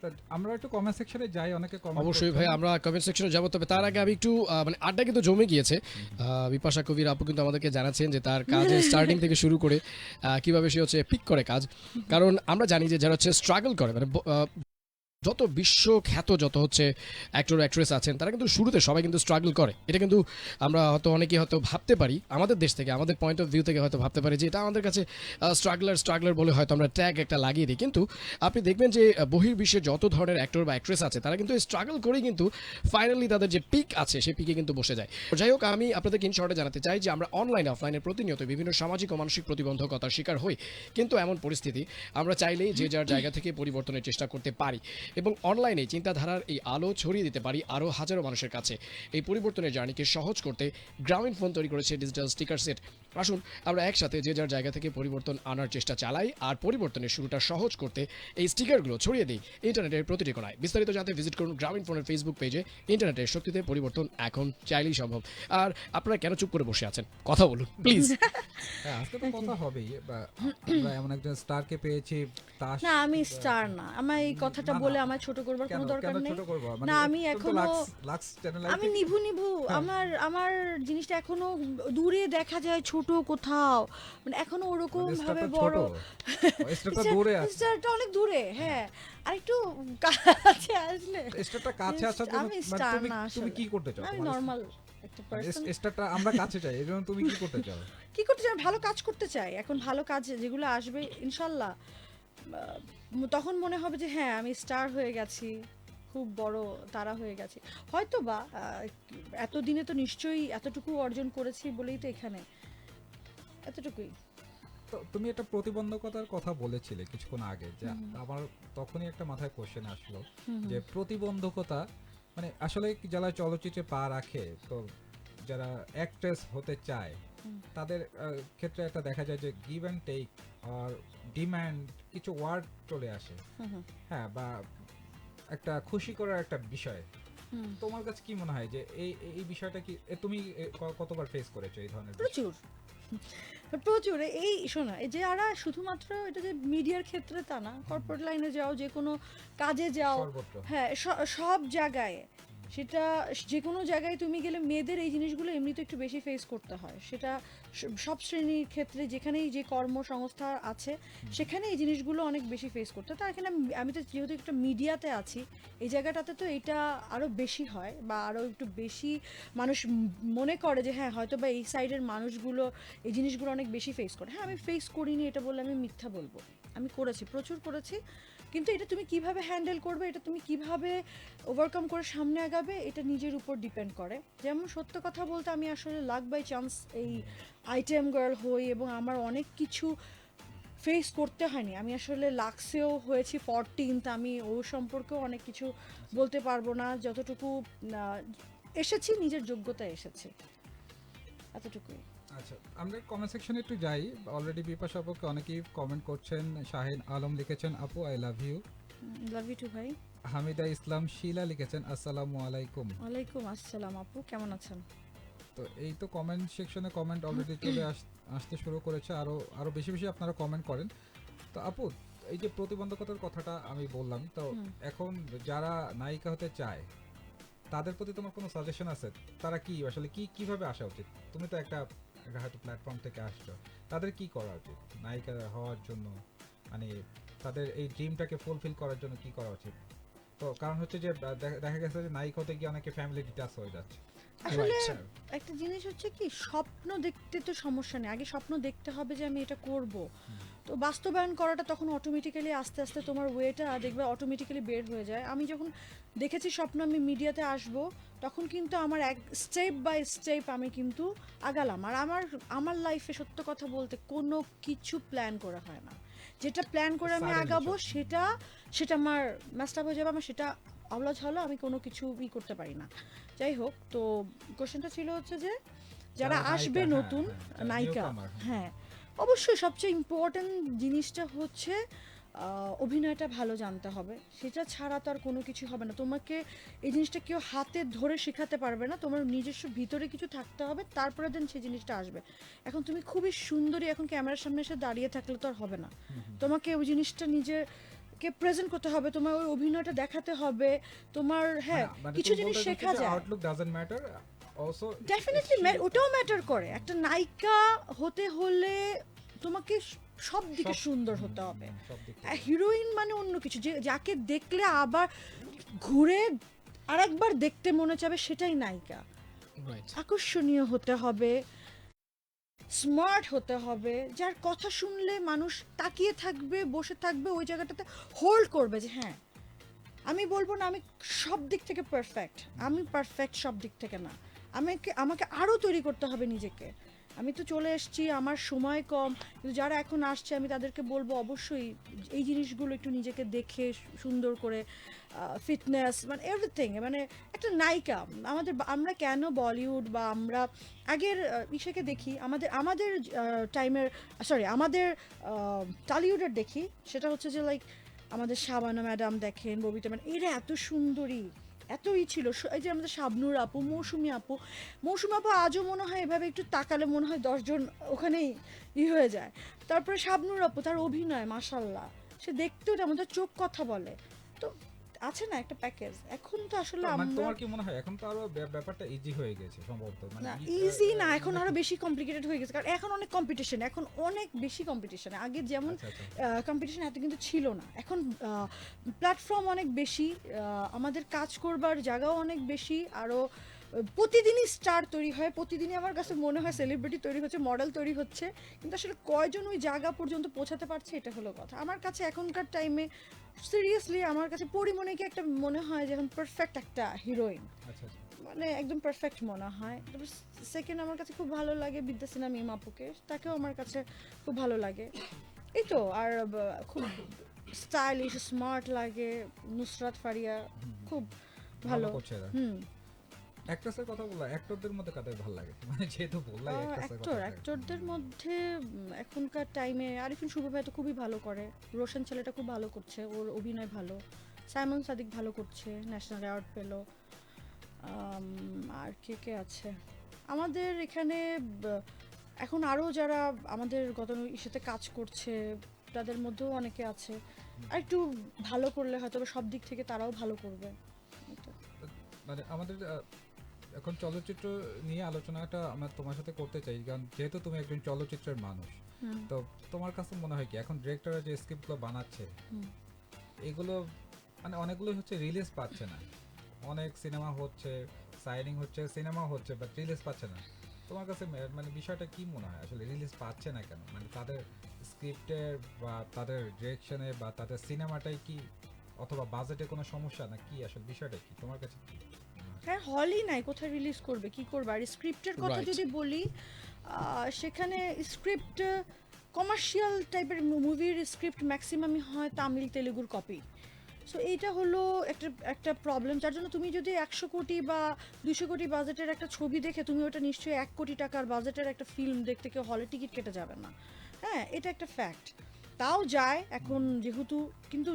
S4: তা আমরা একটু কমেন্ট সেকশনে যাই, অনেকে কমেন্ট
S3: অবশ্যই ভাই, আমরা কমেন্ট সেকশনে যাবো, তবে তার আগে আমি একটু মানে আড্ডা কিন্তু জমে গিয়েছে। বিপাশা কবির আপু কিন্তু আমাদেরকে জানাচ্ছেন যে তার কাজের স্টার্টিং থেকে শুরু করে কিভাবে সে হচ্ছে পিক করে কাজ, কারণ আমরা জানি যে যারা হচ্ছে স্ট্রাগল করে মানে যত বিশ্বখ্যাত যত হচ্ছে অ্যাক্টর অ্যাক্ট্রেস আছেন তারা কিন্তু শুরুতে সবাই কিন্তু স্ট্রাগল করে। এটা কিন্তু আমরা হয়তো অনেকেই হয়তো ভাবতে পারি আমাদের দেশ থেকে, আমাদের পয়েন্ট অফ ভিউ থেকে হয়তো ভাবতে পারি যে এটা আমাদের কাছে স্ট্রাগলার বলে হয়তো আমরা ট্যাগ একটা লাগিয়ে দিই, কিন্তু আপনি দেখবেন যে বহির্বিশ্বে যত ধরনের অ্যাক্টর বা অ্যাক্ট্রেস আছে তারা কিন্তু স্ট্রাগল করেই কিন্তু ফাইনালি তাদের যে পিক আছে সেই পিকে কিন্তু বসে যায়। যাই হোক, আমি আপনাদেরকে ইন শর্টে জানাতে চাই যে আমরা অনলাইন অফলাইনে প্রতিনিয়ত বিভিন্ন সামাজিক ও মানসিক প্রতিবন্ধকতার শিকার হই, কিন্তু এমন পরিস্থিতি আমরা চাইলেই যে যার জায়গা থেকে পরিবর্তনের চেষ্টা করতে পারি এবং অনলাইনে চিন্তাধারার এই আলো ছড়িয়ে দিতে পারি আরও হাজারো মানুষের কাছে। এই পরিবর্তনের জার্নিকে সহজ করতে গ্রামীণ ফোন তৈরি করেছে ডিজিটাল স্টিকার সেট। আসুন আমরা একসাথে যে যার জায়গা থেকে পরিবর্তন আনার চেষ্টা চালাই আর পরিবর্তনের শুরুটা সহজ করতে এই স্টিকারগুলো ছড়িয়ে দিই ইন্টারনেটের প্রতিটি কোণায়। বিস্তারিত জানতে ভিজিট করুন গ্রামীণ ফোনের ফেসবুক পেজে। ইন্টারনেটের শক্তিতে পরিবর্তন এখন চাইলেই সম্ভব। আর আপনারা কেন চুপ করে বসে আছেন, কথা বলুন প্লিজ।
S4: হ্যাঁ আজকে তো কথা হবেই, বা আমরা এমন একজন স্টারকে পেয়েছি তার
S2: না আমি স্টার না, আমার এই কথাটা
S4: না, না।
S2: বলে আমার ছোট করবার কোনো দরকার নেই।
S4: ছোট করব মানে
S2: না আমি
S4: তুমি তো
S2: এখনো
S4: লাক্স চ্যানেল
S2: আমি নিভু আমার আমার জিনিসটা এখনো দূরে দেখা যায় ছোট কোথাও, মানে এখনো ওরকম ভাবে বড়
S4: স্টারটা দূরে আছে,
S2: স্টারটা অনেক দূরে, হ্যাঁ আর একটু কাছে আসলে
S4: স্টারটা কাছে আসার জন্য
S2: আমি
S4: মানে
S2: স্টার
S4: তুমি
S2: না
S4: তুমি
S2: আসলে।
S4: কি করতে চাও?
S2: আমি
S4: তোমার
S2: নরমাল একটা পার্সন।
S4: স্টারটা আমরা কাছে চাই, এজন্য তুমি কি করতে চাও?
S2: কি করতে চাই, ভালো কাজ করতে চাই। এখন ভালো কাজ যেগুলো আসবে ইনশাল্লাহ তখন মনে হবে যে হ্যাঁ আমি স্টার হয়ে গেছি, খুব বড় তারা হয়ে গেছে হয়তো বা এতদিনে তো নিশ্চয়ই এতটুকু অর্জন করেছি বলেই তো এখানে, এতটুকুই।
S4: তো তুমি একটা প্রতিবন্ধকতার কথা বলেছিলে কিছুক্ষণ আগে, যে আমার তখনই একটা মাথায় কোশ্চেন আসলো যে প্রতিবন্ধকতা মানে আসলে যারা চলচ্চিত্রে পা রাখে, তো যারা অ্যাক্ট্রেস হতে চায় তাদের ক্ষেত্রে একটা দেখা যায় যে গিভ অ্যান্ড টেক আর ডিম্যান্ড কিছু ওয়ার্ড চলে আসে, হ্যাঁ, বা একটা খুশি করার একটা বিষয়। তোমার কাছে কি মনে হয় যে এই এই বিষয়টা কি তুমি কতবার ফেস করেছো এই ধরনের বিষয়?
S2: প্রচুর প্রচুর এই শোনা এই যে যারা শুধুমাত্র এটা যে মিডিয়ার ক্ষেত্রে তা না, কর্পোরেট লাইনে যাও, যে কোনো কাজে যাও,
S4: সর্বত্র।
S2: হ্যাঁ সব জায়গায়, সেটা যে কোনো জায়গায় তুমি গেলে মেয়েদের এই জিনিসগুলো এমনিতে একটু বেশি ফেস করতে হয়। সেটা সব শ্রেণীর ক্ষেত্রে যেখানেই যে কর্মসংস্থা আছে সেখানে এই জিনিসগুলো অনেক বেশি ফেস করতে হয়। তার এখানে আমি তো যেহেতু একটা মিডিয়াতে আছি এই জায়গাটাতে তো এটা আরও বেশি হয় বা আরও একটু বেশি মানুষ মনে করে যে হ্যাঁ হয়তো বা এই সাইডের মানুষগুলো এই জিনিসগুলো অনেক বেশি ফেস করে। হ্যাঁ আমি ফেস করিনি এটা বললে আমি মিথ্যা বলবো, আমি করেছি, প্রচুর করেছি, কিন্তু এটা তুমি কিভাবে হ্যান্ডেল করবে, এটা তুমি কিভাবে ওভারকাম করে সামনে আগাবে, এটা নিজের উপর ডিপেন্ড করে। যেমন সত্য কথা বলতে আমি আসলে লাক বাই চান্স এই আইটেম গার্ল হই এবং আমার অনেক কিছু ফেস করতে হয়নি। আমি আসলে লাক্সেও হয়েছি 14th, আমি ও সম্পর্কেও অনেক কিছু বলতে পারবো না, যতটুকু এসেছি নিজের যোগ্যতা এসেছি, এতটুকুই।
S4: আচ্ছা আমরা কমেন্ট সেকশনে একটু যাই। অলরেডি বিপাশা আপুকে অনেকেই কমেন্ট করছেন। শাহিন আলম লিখেছেন আপু I love you.
S2: Love you too ভাই।
S4: হামিদা ইসলাম শিলা লিখেছেন আসসালামু আলাইকুম।
S2: ওয়ালাইকুম আসসালাম আপু, কেমন আছেন?
S4: তো এই তো কমেন্ট সেকশনে কমেন্ট অলরেডি চলে আসতে শুরু করেছে, আরো বেশি বেশি আপনারা কমেন্ট করেন। তো আপু এই যে প্রতিবন্ধকতার কথাটা আমি বললাম, তো এখন যারা নায়িকা হতে চায় তাদের প্রতি তোমার কোনো সাজেশন আছে? তারা কি আসলে কিভাবে আসা উচিত? তুমি তো একটা হয়তো প্ল্যাটফর্ম থেকে আসছো, তাদের কি করা উচিত নায়িকা হওয়ার জন্য, মানে তাদের এই ড্রিমটাকে ফুলফিল করার জন্য কি করা উচিত? তো কারণ হচ্ছে যে দেখা গেছে যে নায়িকা হতে গিয়ে অনেকে ফ্যামিলি ডিটাচ হয়ে যাচ্ছে।
S2: আসলে একটা জিনিস হচ্ছে কি, স্বপ্ন দেখতে তো সমস্যা নেই, আগে স্বপ্ন দেখতে হবে যে আমি এটা করব। তো বাস্তবায়ন করাটা তখন অটোমেটিক্যালি আস্তে আস্তে তোমার ওয়েটা দেখবে অটোমেটিক্যালি বের হয়ে যায়। আমি যখন দেখেছি স্বপ্ন আমি মিডিয়াতে আসব, তখন কিন্তু আমার এক স্টেপ বাই স্টেপ আমি কিন্তু আগালাম। আর আমার লাইফে সত্য কথা বলতে কোনো কিছু প্ল্যান করা হয় না। যেটা প্ল্যান করে আমি
S4: Suddenly
S2: আগাবো
S4: সব।
S2: সেটা আমার ম্যাস্ট আপ হয়ে যাবে, আমার সেটা অবলাজ হলো, আমি কোনো কিছু করতে পারি না। যাই হোক, তো কোশ্চেনটা ছিল হচ্ছে যে যারা
S4: যারা
S2: আসবে
S4: নায়িকা,
S2: নতুন
S4: যারা
S2: নায়িকা,
S4: newcomer,
S2: হ্যাঁ অবশ্যই সবচেয়ে ইম্পর্ট্যান্ট জিনিসটা হচ্ছে অভিনয়টা ভালো জানতে হবে। সেটা ছাড়া তো আর কোনো কিছু হবে না। তোমাকে এই জিনিসটা কেউ হাতে ধরে শেখাতে পারবে না, তোমার নিজস্ব ভিতরে কিছু থাকতে হবে, তারপরে দেন সেই জিনিসটা আসবে। এখন তুমি খুবই সুন্দরী, এখন ক্যামেরার সামনে এসে দাঁড়িয়ে থাকলে তো আর হবে না। তোমাকে ওই জিনিসটা নিজেকে প্রেজেন্ট করতে হবে, তোমার ওই অভিনয়টা দেখাতে হবে, তোমার হ্যাঁ কিছু জিনিস শেখা যায়।
S4: Outlook doesn't matter, also
S2: definitely ওটাও ম্যাটার করে। একটা নায়িকা হতে হলে তোমাকে সব দিকে সুন্দর হতে হবে। হিরোইন মানে অন্য কিছু, যে যাকে দেখলে আবার ঘুরে আরেকবার দেখতে মনে চাবে, সেটাই নায়িকা।
S3: রাইট।
S2: আকর্ষণীয় হতে হবে, স্মার্ট হতে হবে, যার কথা শুনলে মানুষ তাকিয়ে থাকবে, বসে থাকবে, ওই জায়গাটাতে হোল্ড করবে যে হ্যাঁ, আমি বলবো না আমি সব দিক থেকে পারফেক্ট, আমি পারফেক্ট সব দিক থেকে না, আমাকে আরও তৈরি করতে হবে নিজেকে। আমি তো চলে এসেছি, আমার সময় কম, কিন্তু যারা এখন আসছে আমি তাদেরকে বলবো অবশ্যই এই জিনিসগুলো একটু নিজেকে দেখে সুন্দর করে, ফিটনেস মানে এভরিথিং, মানে একটা নায়িকা আমরা কেন বলিউড বা আমরা আগের ইসেকে দেখি, আমাদের টাইমের, সরি আমাদের টলিউডের দেখি, সেটা হচ্ছে যে লাইক আমাদের শাবানা ম্যাডাম দেখেন, ববিতা ম্যাডাম, এরা এত সুন্দরী, এতই ছিল। এই যে আমাদের শাবনুর আপু, মৌসুমী আপু আজও মনে হয় এভাবে একটু তাকালে মনে হয় 10 জন ওখানেই হয়ে যায়। তারপরে শাবনুর আপু, তার অভিনয় মাশাল্লাহ, সে দেখতেও আমাদের চোখ কথা বলে। তো আছে না একটা প্যাকেজ। এখন তো আসলে
S4: মানে
S2: আমরা
S4: তোমার কি মনে হয় এখন তো আরো ব্যাপারটা ইজি হয়ে গেছে সম্ভবত, মানে
S2: না ইজি না, এখন আরো বেশি কমপ্লিকেটেড হয়ে গেছে, কারণ এখন অনেক কম্পিটিশন, এখন অনেক বেশি কম্পিটিশন। আগে যেমন
S4: আচ্ছা, আচ্ছা।
S2: কম্পিটিশন এত কিন্তু ছিল না, এখন প্ল্যাটফর্ম অনেক বেশি, আমাদের কাজ করবার জায়গাও অনেক বেশি, আরও প্রতিদিনই স্টার তৈরি হয়, প্রতিদিনই আমার কাছে মনে হয় সেলিব্রিটি তৈরি হচ্ছে, মডেল তৈরি হচ্ছে, কিন্তু আসলে কয়জন ওই জায়গা পর্যন্ত পৌঁছাতে পারছে, এটা হলো কথা। আমার কাছে এখনকার টাইমে সিরিয়াসলি আমার কাছে পরিমণিকে একটা মনে হয় যে এখন পারফেক্ট একটা হিরোইন,
S4: আচ্ছা, আচ্ছা।
S2: মানে একদম পারফেক্ট মনে হয়। তারপর সেকেন্ড আমার কাছে খুব ভালো লাগে বিদ্যা সিনহা মিম আপুকে, তাকেও আমার কাছে খুব ভালো লাগে। এই তো, আর খুব স্টাইলিশ স্মার্ট লাগে নুসরাত ফারিয়া, খুব ভালো।
S4: করছে এরা।
S2: হুম,
S4: অ্যাক্ট্রেসের কথা বললা, অ্যাক্টরদের মধ্যে কাদের ভালো লাগে, মানে যেহেতু বললাই অ্যাক্ট্রেসের কথা।
S2: অ্যাক্টরদের মধ্যে এখনকার টাইমে আরিফিন শুভ ভাই তো খুবই ভালো করে, রোশন ছেলেটা খুব ভালো করছে, ওর অভিনয় ভালো, সাইমন সাদিক ভালো করছে, ন্যাশনাল অ্যাওয়ার্ড পেলো। আর কে কে আছে আমাদের এখানে, এখন আরও যারা আমাদের গত ইসেতে কাজ করছে তাদের মধ্যেও অনেকে আছে, আর একটু ভালো করলে হয়তো বা সব দিক থেকে তারাও ভালো করবে। এটা।
S4: মানে আমাদের এখন চলচ্চিত্র নিয়ে আলোচনাটা আমরা তোমার সাথে করতে চাই, কারণ যেহেতু তুমি একজন চলচ্চিত্রের মানুষ,
S2: হুম,
S4: তো তোমার কাছে মনে হয় কি এখন ডিরেক্টররা যে স্ক্রিপ্টগুলো বানাচ্ছে
S2: হুম।
S4: এগুলো মানে অনেকগুলো হচ্ছে রিলিজ পাচ্ছে না, অনেক সিনেমা হচ্ছে, সাইনিং হচ্ছে, সিনেমা হচ্ছে, বাট রিলিজ পাচ্ছে না। তোমার কাছে মানে বিষয়টা কি মনে হয় আসলে রিলিজ পাচ্ছে না কেন? মানে তাদের স্ক্রিপ্টের বা তাদের ডিরেকশনে বা তাদের সিনেমাটাই কি, অথবা বাজেটে কোনো সমস্যা, না কি আসলে বিষয়টা কি তোমার কাছে কি মনে হয়?
S2: হ্যাঁ, হলই নাই, কোথায় রিলিজ করবে, কি করবে? আর স্ক্রিপ্টের কথা
S3: Right.
S2: যদি বলি, সেখানে স্ক্রিপ্ট কমার্শিয়াল টাইপের মুভির স্ক্রিপ্ট ম্যাক্সিমামই হয় তামিল তেলেগুর কপি। সো এইটা হলো একটা প্রবলেম, যার জন্য তুমি যদি 100 কোটি বা 200 কোটি বাজেটের একটা ছবি দেখে তুমি ওটা নিশ্চয়ই 1 কোটি টাকার বাজেটের একটা ফিল্ম দেখতে কেউ হলে টিকিট কেটে যাবে না। হ্যাঁ, এটা একটা ফ্যাক্ট। তাও যায় এখন যেহেতু, কিন্তু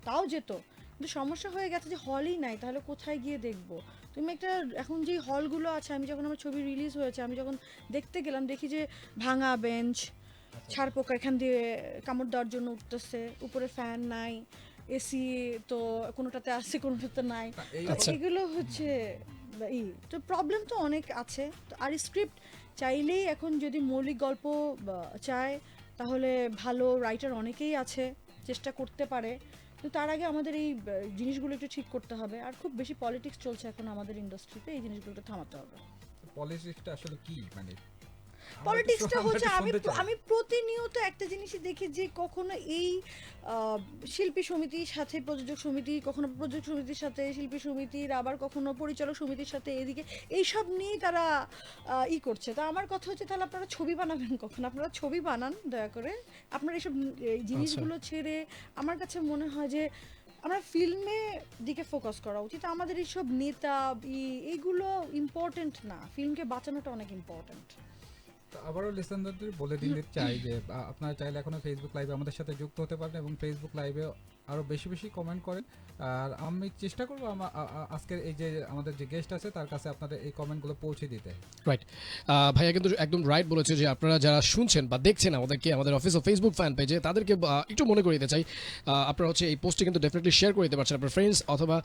S2: তাও যেত, কিন্তু সমস্যা হয়ে গেছে যে হলই নাই, তাহলে কোথায় গিয়ে দেখবো? তুমি একটা, এখন যেই হলগুলো আছে, আমি যখন আমার ছবি রিলিজ হয়েছে আমি যখন দেখতে গেলাম, দেখি যে ভাঙা বেঞ্চ, ছাড় পোকা এখান দিয়ে কামড় দেওয়ার জন্য উঠতেছে, উপরে ফ্যান নাই, এসি তো কোনোটাতে আছে কোনোটাতে নাই।
S4: এই
S2: তো এগুলো হচ্ছে তো প্রবলেম তো অনেক আছে। তো আর স্ক্রিপ্ট চাইলেই এখন যদি মৌলিক গল্প চায়, তাহলে ভালো রাইটার অনেকেই আছে, চেষ্টা করতে পারে, কিন্তু তার আগে আমাদের এই জিনিসগুলো একটু ঠিক করতে হবে। আর খুব বেশি পলিটিক্স চলছে এখন আমাদের ইন্ডাস্ট্রিতে, এই জিনিসগুলো একটু থামাতে হবে।
S4: পলিটিক্সটা আসলে কি, মানে
S2: পলিটিক্সটা
S4: আমরা
S2: হচ্ছে
S4: একটু
S2: আমি
S4: শুনতে চাই।
S2: আমি প্রতিনিয়ত একটা জিনিসই দেখি যে কখনো এই শিল্পী সমিতির সাথে প্রযোজক সমিতি, কখনো প্রযোজক সমিতির সাথে শিল্পী সমিতির, আবার কখনো পরিচালক সমিতির সাথে, এদিকে এইসব নিয়েই তারা করছে। তো আমার কথা হচ্ছে তাহলে আপনারা ছবি বানাবেন কখন? আপনারা ছবি বানান দয়া করে, আপনারা এইসব এই জিনিসগুলো ছেড়ে আমার কাছে মনে হয় যে আমরা ফিল্মে দিকে ফোকাস করা উচিত। আমাদের এইসব নেতা এইগুলো ইম্পর্টেন্ট না, ফিল্মকে বাঁচানোটা অনেক ইম্পর্টেন্ট।
S4: তো আবারও লিসেনারদের বলে দিতে চাই যে আপনারা চাইলে এখনো ফেসবুক লাইভে আমাদের সাথে যুক্ত হতে পারেন এবং ফেসবুক লাইভে আরও বেশি বেশি কমেন্ট করেন। আর আমি চেষ্টা করবো আজকের এই যে আমাদের যে গেস্ট আছে তার কাছে আপনাদের এই কমেন্টগুলো পৌঁছে দিতে।
S3: রাইট, ভাইয়া কিন্তু একদম রাইট বলেছে যে আপনারা যারা শুনছেন বা দেখছেন আমাদেরকে আমাদের অফিস ও ফেসবুক ফ্যান পেজে, তাদেরকে একটু মনে করে দিতে চাই, আপনারা হচ্ছে এই পোস্টটি কিন্তু ডেফিনেটলি শেয়ার করে দিতে পারছেন আপনার ফ্রেন্ডস অথবা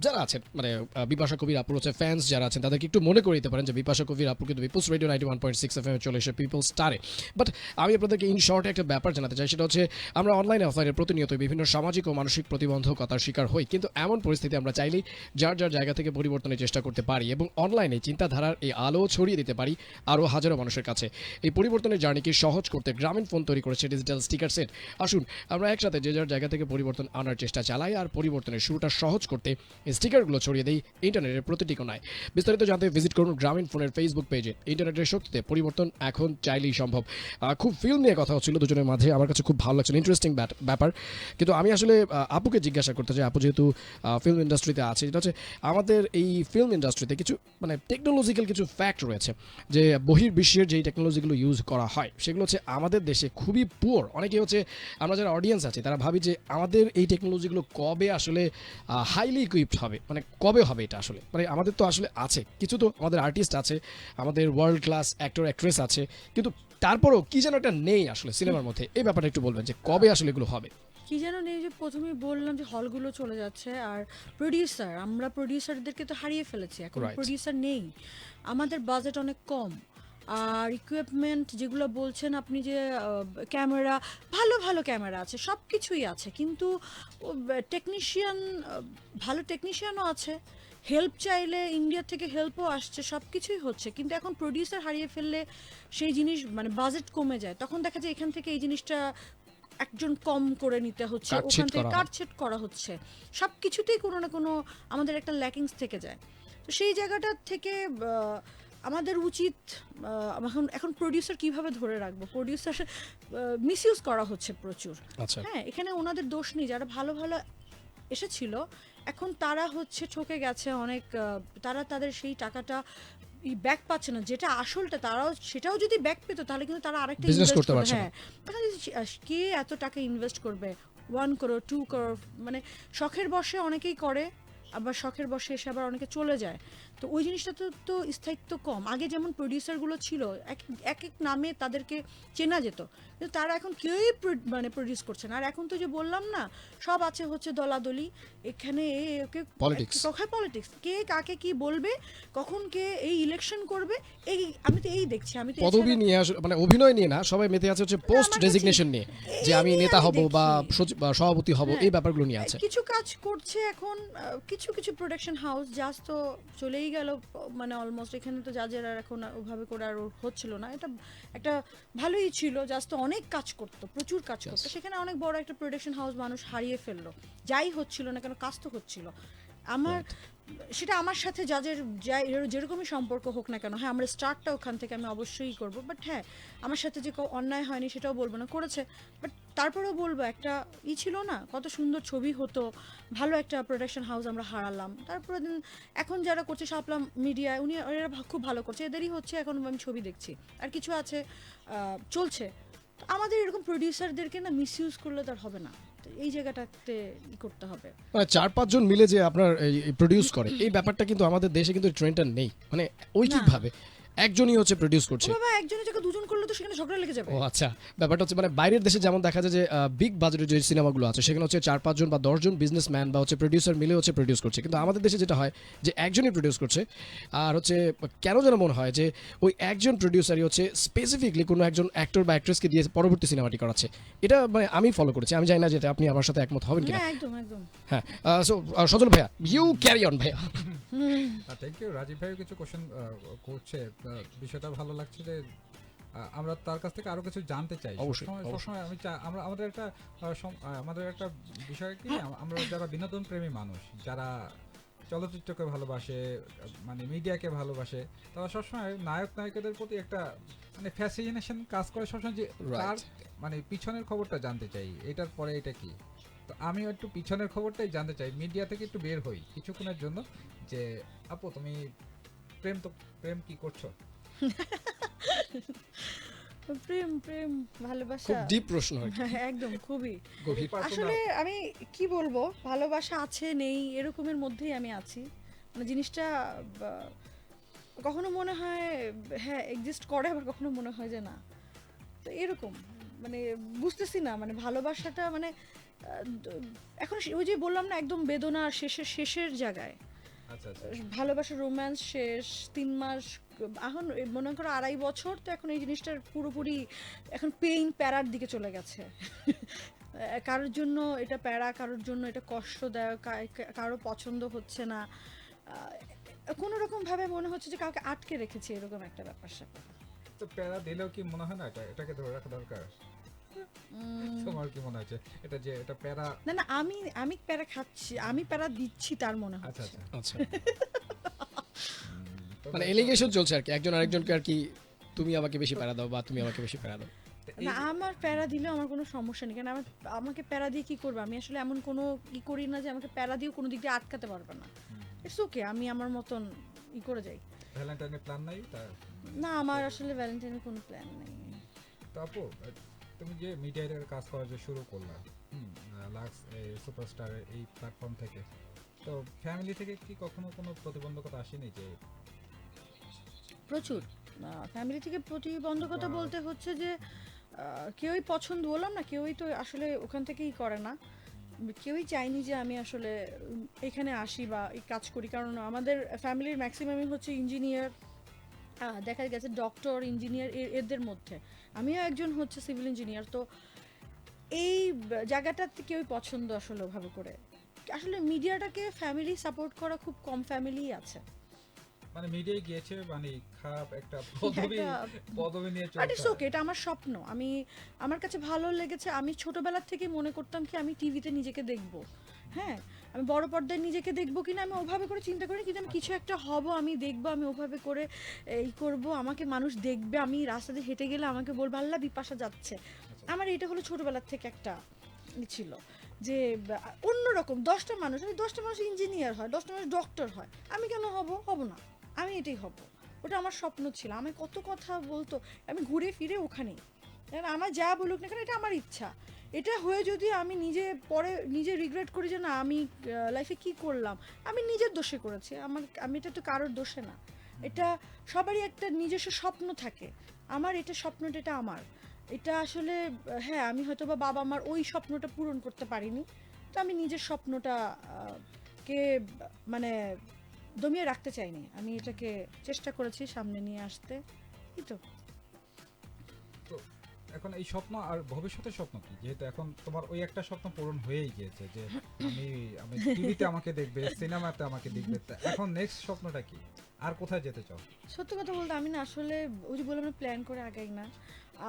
S3: যারা আছেন মানে বিপাশা কবির আপুর হচ্ছে ফ্যান্স যারা আছেন তাদেরকে একটু মনে করে দিতে পারেন যে বিপাশা কবির আপু কিন্তু পিপলস রেডিও 91.6 FM চলে এসে পিপল স্টারে। বাট আমি আপনাদেরকে ইন শর্টে একটা ব্যাপার জানাতে চাই, সেটা হচ্ছে আমরা অনলাইনে অফলাইনে প্রতিনিয়ত বিভিন্ন সামাজিক ও মানসিক প্রতিবন্ধকতার শিকার হই, কিন্তু এমন পরিস্থিতি আমরা চাইলেই যার যার জায়গা থেকে পরিবর্তনের চেষ্টা করতে পারি এবং অনলাইনে চিন্তাধারার এই আলো ছড়িয়ে দিতে পারি আরও হাজারো মানুষের কাছে। এই পরিবর্তনের জার্নিকে সহজ করতে গ্রামীণ ফোন তৈরি করেছে ডিজিটাল স্টিকার সেট। আসুন আমরা একসাথে যে যার জায়গা থেকে পরিবর্তন আনার চেষ্টা চালাই আর পরিবর্তনের শুরুটা সহজ করতে এই স্টিকারগুলো ছড়িয়ে দেই ইন্টারনেটের প্রতিটি কোণায়। বিস্তারিত জানতে ভিজিট করুন গ্রামীণ ফোনের ফেসবুক পেজে। ইন্টারনেটের শক্তিতে পরিবর্তন এখন চাইলেই সম্ভব। খুব ফিল্ম নিয়ে কথা হচ্ছিল দুজনের মাঝে, আমার কাছে খুব ভালো লাগছিল, ইন্টারেস্টিং ব্যাপার। কিন্তু আমি আসলে আপুকে জিজ্ঞাসা করতে চাই, আপু যেহেতু ফিল্ম ইন্ডাস্ট্রিতে আছে, যেটা হচ্ছে আমাদের এই ফিল্ম ইন্ডাস্ট্রিতে কিছু মানে টেকনোলজিক্যাল কিছু ফ্যাক্ট রয়েছে যে বহির্বিশ্বের যেই টেকনোলজিগুলো ইউজ করা হয় সেগুলো হচ্ছে আমাদের দেশে খুবই পুয়ার। অনেকে হচ্ছে আমরা যারা অডিয়েন্স আছে তারা ভাবি যে আমাদের এই টেকনোলজিগুলো কবে আসলে হাইলি ইকুইপড হবে, মানে কবে হবে এটা আসলে, মানে আমাদের তো আসলে আছে কিছু, তো আমাদের আর্টিস্ট আছে, আমাদের ওয়ার্ল্ড ক্লাস অ্যাক্টর অ্যাক্ট্রেস আছে, কিন্তু তারপরও কি যেন একটা নেই আসলে সিনেমার মধ্যে। এই ব্যাপারটা একটু বলবেন যে কবে আসলে এগুলো হবে?
S2: কি যেন নেই, যে প্রথমেই বললাম যে হলগুলো চলে যাচ্ছে, আর প্রডিউসার, আমরা প্রডিউসারদেরকে তো হারিয়ে ফেলেছি, এখন
S3: Right.
S2: প্রডিউসার নেই, আমাদের বাজেট অনেক কম। আর ইকুইপমেন্ট যেগুলো বলছেন আপনি, যে ক্যামেরা, ভালো ভালো ক্যামেরা আছে, সব কিছুই আছে, কিন্তু টেকনিশিয়ান, ভালো টেকনিশিয়ানও আছে, হেল্প চাইলে ইন্ডিয়া থেকে হেল্পও আসছে, সব কিছুই হচ্ছে, কিন্তু এখন প্রডিউসার হারিয়ে ফেললে সেই জিনিস মানে বাজেট কমে যায়, তখন দেখা যায় এখান থেকে এই জিনিসটা একজন কম করে নিতে হচ্ছে,
S3: কাটছেঁট
S2: ওখান থেকে
S3: করা হয়।
S2: কাটছেট করা হচ্ছে, সব কিছুতেই কোনো না কোনো আমাদের একটা ল্যাকিংস থেকে যায়। তো সেই জায়গাটা থেকে আমাদের উচিত, এখন প্রডিউসার কিভাবে ধরে রাখবো, প্রডিউসার মিসইউজ করা হচ্ছে প্রচুর।
S3: আচ্ছা,
S2: হ্যাঁ, এখানে ওনাদের দোষ নেই, যারা ভালো ভালো এসেছিল এখন তারা হচ্ছে ঠকে গেছে অনেক, তারা তাদের সেই টাকাটা ব্যাক পাচ্ছে না, যেটা আসলটা তারাও সেটাও যদি ব্যাক পেত তাহলে কিন্তু তারা আরেকটা
S3: Business
S2: invest
S3: করতে পারছে না।
S2: হ্যাঁ, তাহলে কে এত টাকা ইনভেস্ট করবে, 1 crore 2 crore, মানে শখের বসে অনেকেই করে, আবার শখের বসে এসে আবার অনেকে চলে যায়। তো ওই জিনিসটা তো স্থায়িত্ব কম। আগে যেমন প্রডিউসারগুলো ছিল এক এক নামে তাদেরকে চেনা যেত, কিন্তু তারা এখন কেউই মানে প্রডিউস করছে না। আর এখন তো যে বললাম না, সব আছে হচ্ছে দলাদলি, এখানে
S3: Politics.
S2: পলিটিক্স, কে কাকে কি বলবে, কখন কে এই ইলেকশন করবে, এই আমি তো এই দেখছি, আমি তো
S3: পদবি
S2: এছাড়া-
S3: নিয়ে মানে অভিনয় নিয়ে না, সবাই মেতে আছে হচ্ছে পোস্ট
S2: আমার কাছে
S3: ডেজিগনেশন নিয়ে, যে
S2: এই
S3: আমি
S2: নিয়ে
S3: নেতা
S2: আমি
S3: হব বা
S2: দেখি।
S3: বা সভাপতি হব,
S2: হ্যাঁ।
S3: এই ব্যাপারগুলো নিয়ে আছে।
S2: কিছু কাজ করছে এখন, কিছু কিছু প্রোডাকশন হাউস, জাজ তো চলেই গেল, মানে অলমোস্ট এখানে তো জাজের আর এখন ওভাবে করে আর হচ্ছিল না, এটা একটা ভালোই ছিল, জাজ তো অনেক কাজ করতো, প্রচুর কাজ করতো, সেখানে অনেক বড় একটা প্রোডাকশন হাউস মানুষ হারিয়ে ফেললো, যাই হচ্ছিল না কেন কাজ তো হচ্ছিল। আমার সেটা আমার সাথে জাজের যাই যেরকমই সম্পর্ক হোক না কেন, হ্যাঁ আমরা স্টার্টটা ওখান থেকে আমি অবশ্যই করব, বাট হ্যাঁ আমার সাথে যে অন্যায় হয়নি সেটাও বলবো না, করেছে, বাট তারপরেও বলবো একটা ছিল না, কত সুন্দর ছবি হতো, ভালো একটা প্রোডাকশন হাউস আমরা হারালাম। তারপরে এখন যারা করছে শাপলা মিডিয়া, এরা খুব ভালো করছে, এদেরই হচ্ছে এখন আমি ছবি দেখছি, আর কিছু আছে চলছে। তো আমাদের এরকম প্রডিউসারদেরকে না মিসইউজ করলে তার হবে না, তো এই জায়গাটাতে করতে হবে।
S3: মানে 4-5 জন মিলে যে আপনার প্রডিউস করে, এই ব্যাপারটা কিন্তু আমাদের দেশে কিন্তু ট্রেন্ডটা নেই, মানে ঐকিকভাবে একজনই হচ্ছে প্রডিউস করছে।
S2: ও বাবা, একজনের জায়গায় দুজন করলে তো সেখানে ঝগড়া লেগে যাবে।
S3: ও আচ্ছা, ব্যাপারটা হচ্ছে মানে বাইরের দেশে যেমন দেখা যায় যে বিগ বাজেটের যে সিনেমাগুলো আছে সেখানে হচ্ছে 4-5 জন বা 10 জন বিজনেসম্যান বা হচ্ছে প্রডিউসার মিলে হচ্ছে প্রডিউস করছে, কিন্তু আমাদের দেশে যেটা হয় যে একজনই প্রডিউস করছে, আর হচ্ছে কেন যেন মনে হয় যে ওই একজন প্রডিউসারই হচ্ছে স্পেসিফিকলি কোনো একজন অ্যাক্টর বা অ্যাক্ট্রেসকে দিয়ে পরবর্তী সিনেমাটি করাচ্ছে। এটা মানে আমি ফলো করেছি, আমি জানি না যেটা আপনি আমার সাথে একমত হবেন কিনা।
S2: হ্যাঁ একদম একদম।
S3: হ্যাঁ, সো সজল ভাইয়া, ইউ ক্যারি অন ভাইয়া।
S4: Thank you. রাজীব ভাইও কিছু কোশ্চেন করছে বিষয়টা ভালো লাগছে যে আমরা তার কাছ থেকে আরো কিছু জানতে চাই।
S3: অবশ্যই,
S4: সবসময় আমি আমরা আমাদের একটা আমাদের একটা বিষয় কি, আমরা যারা বিনোদন প্রেমী মানুষ, যারা চলচ্চিত্রকে ভালোবাসে, মানে মিডিয়াকে ভালোবাসে, তারা সবসময় নায়ক নায়িকাদের প্রতি একটা মানে ফ্যাসিনেশন কাজ করে সবসময়, যে তার মানে পিছনের খবরটা জানতে চাই, এটার পরে এটা কি। তো আমিও একটু পিছনের খবরটাই জানতে চাই, মিডিয়া থেকে একটু বের হই কিছুক্ষণের জন্য, যে আপু তুমি প্রেম কি করছো?
S2: প্রেম প্রেম ভালোবাসা
S3: খুব ডিপ প্রশ্ন হয়,
S2: একদম খুবই
S3: গভীর।
S2: আসলে আমি কি বলবো, ভালোবাসা আছে নেই এরকমের মধ্যেই আমি আছি। মানে জিনিসটা কখনো মনে হয় হ্যাঁ এক্সিস্ট করে, আবার কখনো মনে হয় যে না। তো এরকম মানে বুঝতেছি না, মানে ভালোবাসাটা মানে এখন ওই যে বললাম না, একদম বেদনা শেষের জায়গায়।
S4: আচ্ছা আচ্ছা।
S2: ভালোবাসার রোম্যান্স শেষ, 3 মাস, এখন মনে করো 2.5 বছর, তো এখন এই জিনিসটার পুরোপুরি এখন পেইন প্যারার দিকে চলে গেছে। কারোর জন্য এটা প্যারা, কারোর জন্য এটা কষ্টদায়ক, কারো পছন্দ হচ্ছে না, কোনো রকম ভাবে মনে হচ্ছে যে কাউকে আটকে রেখেছি, এরকম একটা ব্যাপার স্যাপার।
S4: তো প্যারা দিলেও কি মনে হয় না এটাকে ধরে রাখা দরকার? তোমার কি মনে হচ্ছে এটা যে এটা প্যারা?
S2: না না, আমি প্যারা খাচ্ছি, আমি প্যারা দিচ্ছি তার মনে
S4: আচ্ছা
S2: হচ্ছে।
S4: আচ্ছা।
S3: আচ্ছা, মানে এলিগেশন চলছে আর কি, একজন আরেকজনকে আর কি, তুমি আমাকে বেশি প্যারা দাও বা তুমি আমাকে বেশি প্যারা দাও।
S2: না, আমার প্যারা দিলেও আমার কোনো সমস্যা নেই, কারণ আমাকে প্যারা দিয়ে কি করবে? আমি আসলে এমন কোনো করি না যে আমাকে প্যারা দিয়েও কোনো দিক দিয়ে আটকাতে পারবে না। ইটস ওকে, আমি আমার মতন করে যাই।
S4: ভ্যালেন্টাইনের প্ল্যান নাই তার?
S2: না, আমার আসলে ভ্যালেন্টাইনের কোনো প্ল্যান নেই।
S4: তো আপু, তুমি যে মিডিয়ার কাজ করা যে শুরু করলা, লাক্স সুপারস্টার এই প্ল্যাটফর্ম থেকে, তো ফ্যামিলি থেকে কি কখনো কোনো প্রতিবন্ধকতা আসেনি? যে
S2: প্রচুর ফ্যামিলি থেকে প্রতিবন্ধকতা বলতে হচ্ছে যে কেউই পছন্দ, বললাম না, কেউই তো আসলে ওখান থেকেই করে না। কেউই চায়নি যে আমি আসলে এখানে আসি বা এই কাজ করি, কারণ আমাদের ফ্যামিলির ম্যাক্সিমামই হচ্ছে ইঞ্জিনিয়ার, দেখা গেছে ডক্টর, ইঞ্জিনিয়ার, এদের মধ্যে আমিও একজন হচ্ছে সিভিল ইঞ্জিনিয়ার। তো এই জায়গাটাতে কেউই পছন্দ আসলে ওভাবে করে, আসলে মিডিয়াটাকে ফ্যামিলি সাপোর্ট করা খুব কম ফ্যামিলিই আছে।
S4: মানে মিডিয়ায় গিয়েছে মানে খারাপ একটা পদবি নিয়ে
S2: বাট
S4: চলছে।
S2: ইটস ওকে, এটা আমার স্বপ্ন, আমার কাছে ভালো লেগেছে। আমি ছোটবেলা থেকে মনে করতাম কি আমি টিভিতে নিজেকে দেখব, হ্যাঁ আমি বড় পর্দায় নিজেকে দেখবো কিনা আমি ওভাবে করে চিন্তা করি, কিন্তু আমি কিছু একটা হব, আমি দেখবো, আমি ওভাবে করে এই করব, আমাকে মানুষ দেখবে, আমি রাস্তা দিয়ে হেঁটে গেলে আমাকে বলবো আল্লাহ বিপাশা যাচ্ছে। আমার এটা হলো ছোটবেলার থেকে একটা ছিল যে অন্যরকম 10টা মানুষ, 10টা মানুষ ইঞ্জিনিয়ার হয়, 10টা মানুষ ডক্টর হয়, আমি কেন হব না, আমি এটাই হব। ওটা আমার স্বপ্ন ছিল। আমি কত কথা বলতো, আমি ঘুরে ফিরে ওখানেই, আমার যা বলুক না কেন এটা আমার ইচ্ছা। এটা হয়ে যদি আমি নিজে রিগ্রেট করি যে না আমি লাইফে কি করলাম, আমি নিজের দোষে করেছি, আমি এটা তো কারোর দোষে না। এটা সবারই একটা নিজস্ব স্বপ্ন থাকে, আমার এটা স্বপ্নটা, এটা আমার এটা আসলে হ্যাঁ আমি হয়তো বা বাবা আমার ওই স্বপ্নটা পূরণ করতে পারিনি, তো আমি নিজের স্বপ্নটা কে মানে দমিয়ে রাখতে চাইনি, আমি এটাকে চেষ্টা করেছি সামনে নিয়ে আসতে, এই তো।
S4: তো এখন এই স্বপ্ন আর ভবিষ্যতের স্বপ্ন কি? যেহেতু এখন তোমার ওই একটা স্বপ্ন পূরণ হয়েই গিয়েছে যে আমি টিভিতে আমাকে দেখবে, সিনেমাতে আমাকে দেখবে, তা এখন নেক্সট স্বপ্নটা কি? আর কোথায় যেতে চাও?
S2: সত্যি কথা বলতে আমি না আসলে ওই যে বললাম না, প্ল্যান করে আগাই না,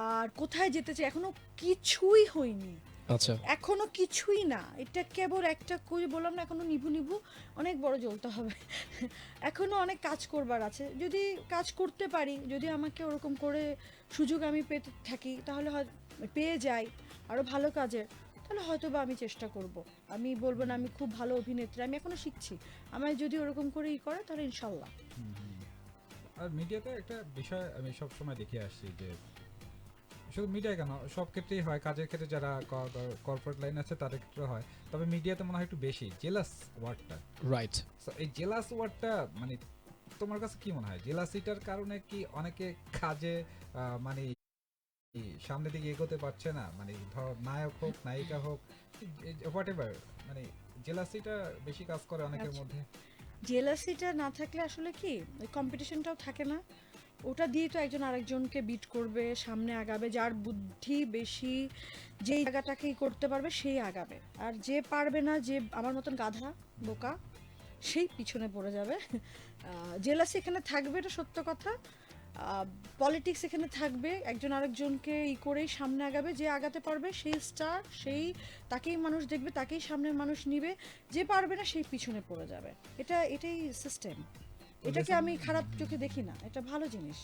S2: আর কোথায় যেতে চাই এখনো কিছুই হয়নি,
S3: আচ্ছা,
S2: এখনো কিছুই না। এটা কেবল একটা কই বললাম না, এখনো নিভু অনেক বড় জ্বলতে হবে। এখনো অনেক কাজ করবার আছে, যদি কাজ করতে পারি, যদি আমাকে ওরকম করে সুযোগ আমি পেতে থাকি, তাহলে পেয়ে যাই আরো ভালো কাজের, তাহলে হয়তো বা আমি চেষ্টা করব। আমি বলবো না আমি খুব ভালো অভিনেত্রী, আমি এখনো শিখছি, আমায় যদি ওরকম করে করে তাহলে ইনশাল্লাহ।
S4: আর মিডিয়াতে একটা বিষয় আমি সব সময় দেখে আসছি যে শুধু মিডিয়া কেন, সব ক্ষেত্রেই হয়, কাজের ক্ষেত্রে যারা কর্পোরেট লাইন আছে তাদের ক্ষেত্রে হয়, তবে মিডিয়াতে মনে হয় একটু বেশি জেলাস ওয়ার্ডটা।
S3: রাইট।
S4: সো এই জেলাস ওয়ার্ডটা মানে তোমার কাছে কি মনে হয়, জেলাসিটার কারণে কি অনেকে কাজে মানে সামনের দিকে এগোতে পারছে না? মানে ধর নায়ক হোক, নায়িকা হোক, হোয়াট এভার, মানে জেলাসিটা বেশি কাজ করে অনেকের
S2: আচ্ছা।
S4: মধ্যে।
S2: জেলাসিটা না থাকলে আসলে কি কম্পিটিশনটাও থাকে না, ওটা দিয়ে তো একজন আরেকজনকে বিট করবে, সামনে আগাবে, যার বুদ্ধি বেশি, যেই জায়গাটাকেই করতে পারবে সেই আগাবে, আর যে পারবে না, যে আমার মতন গাধা বোকা, সেই পিছনে পড়ে যাবে। জেলাসি এখানে থাকবে, এটা সত্য কথা। পলিটিক্স এখানে থাকবে, একজন আরেকজনকে করেই সামনে আগাবে, যে আগাতে পারবে সেই স্টার, তাকেই মানুষ দেখবে, তাকেই সামনের মানুষ নিবে, যে পারবে না সেই পিছনে পড়ে যাবে। এটাই সিস্টেম। এটাকে আমি খারাপ চোখে দেখি না, এটা ভালো জিনিস।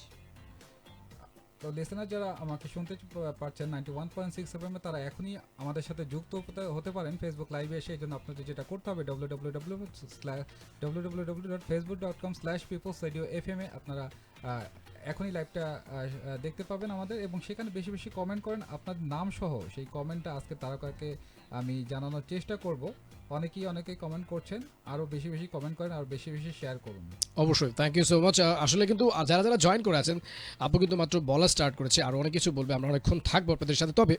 S4: তো লিসেনার যারা আমাকে শুনতে পারছেন 91.6 FM তারা এখনই আমাদের সাথে যুক্ত হতে পারেন ফেসবুক লাইভে এসে। এই জন্য আপনাদের যেটা করতে হবে www.facebook.com/peoplesradiofm আপনারা এখনই লাইভটা দেখতে পাবেন আমাদের, এবং সেখানে বেশি বেশি কমেন্ট করেন আপনাদের নাম সহ। সেই কমেন্টটা আজকে তারকাকে আমি জানানোর চেষ্টা করব। অনেকেই কমেন্ট করছেন, আরও বেশি বেশি কমেন্ট করেন, আর বেশি বেশি শেয়ার করুন।
S3: অবশ্যই, থ্যাংক ইউ সো মাচ। আসলে কিন্তু যারা যারা জয়েন করে আছেন, আপু কিন্তু মাত্র বলা স্টার্ট করেছে, আরও অনেক কিছু বলবে, আমরা অনেকক্ষণ থাকবো আপনাদের সাথে। তবে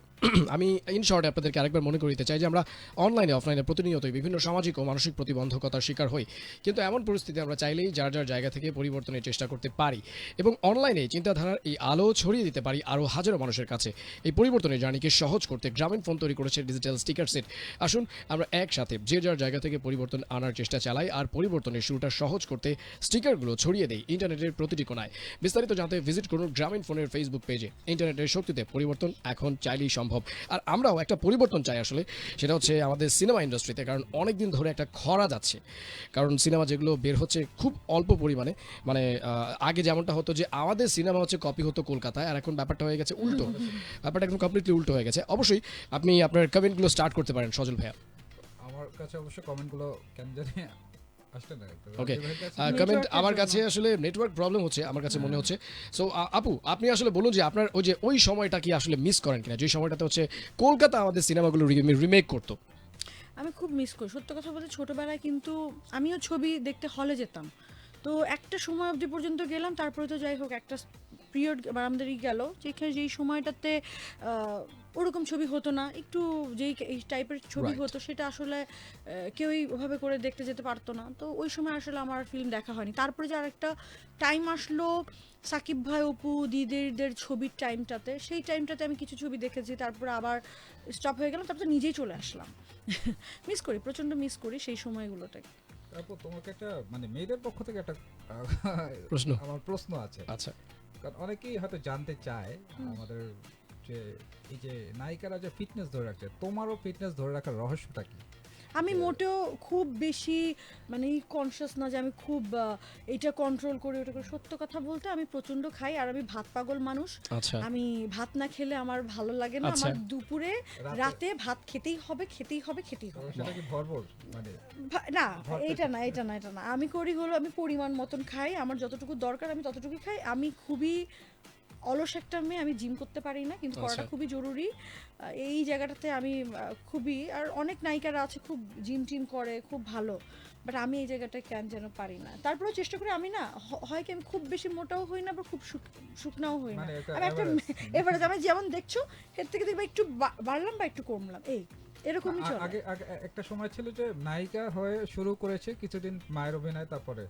S3: আমি ইন শর্টে আপনাদেরকে আরেকবার মনে করিয়ে দিতে চাই যে আমরা অনলাইনে অফলাইনে প্রতিনিয়তই বিভিন্ন সামাজিক ও মানসিক প্রতিবন্ধকতার শিকার হই, কিন্তু এমন পরিস্থিতি আমরা চাইলেই যার যার জায়গা থেকে পরিবর্তনের চেষ্টা করতে পারি এবং অনলাইনে চিন্তাধারার এই আলো ছড়িয়ে দিতে পারি আরও হাজারো মানুষের কাছে। এই পরিবর্তনের জার্নিকে সহজ করতে গ্রামীণ ফোন তৈরি করেছে ডিজিটাল স্টিকার সেট। আসুন আমরা একসাথে যে যার জায়গা থেকে পরিবর্তন আনার চেষ্টা চালাই, আর পরিবর্তনের শুরুটা সহজ করতে স্টিকারগুলো ছড়িয়ে দেই ইন্টারনেটের প্রতিটি কোণায়। বিস্তারিত জানতে ভিজিট করুন গ্রামীণ ফোনের ফেসবুক পেজে। ইন্টারনেটের শক্তিতে পরিবর্তন এখন চাইলেই সম্ভব। আর আমরাও একটা পরিবর্তন চাই আসলে, সেটা হচ্ছে আমাদের সিনেমা ইন্ডাস্ট্রিতে, কারণ অনেক দিন ধরে একটা খরা যাচ্ছে। কারণ সিনেমা যেগুলো বের হচ্ছে খুব অল্প পরিমাণে, মানে আগে যেমনটা হতো যে আমাদের সিনেমা হচ্ছে কপি হতো কলকাতায়, আর এখন ব্যাপারটা হয়ে গেছে উল্টো। ব্যাপারটা একদম কমপ্লিটলি উল্টো হয়ে গেছে। অবশ্যই আপনি আপনার কমেন্টগুলো স্টার্ট করতে পারেন সজল ভাইয়া।
S4: আমার কাছে অবশ্য কমেন্টগুলো কেন জানি আসলে না।
S3: ওকে, কমেন্ট আমার কাছে আসলে নেটওয়ার্ক প্রবলেম হচ্ছে আমার কাছে মনে হচ্ছে। সো আপু, আপনি আসলে বলুন যে আপনার ওই সময়টা কি আসলে মিস করেন কিনা, যে সময়টাতে হচ্ছে কলকাতা আমাদের সিনেমাগুলো রিমেক করতো?
S2: আমি খুব মিস করি সত্য কথা বলতে। ছোটবেলায় কিন্তু আমিও ছবি দেখতে হলে যেতাম, তো একটা সময় অবধি পর্যন্ত গেলাম, তারপরে তো যাই হোক একটা পিরিয়ড আমাদেরই গেল যেখানে যেই সময়টাতে ওরকম ছবি হতো না, একটু যেই এই টাইপের ছবি হতো সেটা আসলে কেউই ওভাবে করে দেখতে যেতে পারতো না। তো ওই সময় আসলে আমার ফিল্ম দেখা হয়নি। তারপরে যে আরেকটা টাইম আসলো সাকিব ভাই, অপু দিদিদের ছবির টাইমটাতে, সেই টাইমটাতে আমি কিছু ছবি দেখেছি, তারপরে আবার স্টপ হয়ে গেলাম, তারপরে নিজেই চলে আসলাম। মিস করি, প্রচণ্ড মিস করি সেই সময়গুলোটাকে।
S4: তারপর তোমাকে একটা মানে মেয়েদের পক্ষ থেকে একটা
S3: প্রশ্ন
S4: আমার প্রশ্ন আছে।
S3: আচ্ছা,
S4: কারণ অনেকেই হয়তো জানতে চায় আমাদের যে এই যে নায়িকারা যে ফিটনেস ধরে রাখছে, তোমারও ফিটনেস ধরে রাখার রহস্যটা কি?
S2: আমি মোটেও খুব বেশি মানে কনসিয়াস না যে আমি খুব এটা কন্ট্রোল করি ওটা করি। সত্য কথা বলতে আমি প্রচন্ড খাই, আর আমি ভাত পাগল মানুষ।
S3: আচ্ছা,
S2: আমি ভাত না খেলে আমার ভালো লাগে না।
S3: আচ্ছা।
S2: আমার দুপুরে রাতে ভাত খেতেই হবে।
S4: সেটা কি ভরপুর মানে?
S2: না, এটা না আমি করি হলো আমি পরিমাণ মতন খাই, আমার যতটুকু দরকার আমি ততটুকুই খাই। আমি খুবই অলস একটা মেয়ে, আমি জিম করতে পারি না, কিন্তু করাটা খুবই জরুরি। এই জায়গাটাতে আমি খুবই, আর অনেক নায়িকারা আছে খুব জিম টিম করে খুব ভালো, বাট আমি এই জায়গাটা কেন যেন পারি না। তারপরেও চেষ্টা করি। আমি না হয় কি আমি খুব বেশি মোটাও হই না, বা খুব শুকনাও হই না,
S4: মানে
S2: আমি একটা এভারেজ। আমি যেমন দেখছো এর থেকে দেখবা একটু বাড়লাম বা একটু কমলাম, এই এরকমই চলে।
S4: আগে একটা সময় ছিল যে নায়িকা হয়ে শুরু করেছে, কিছুদিন মায়ের অভিনয়, তারপরে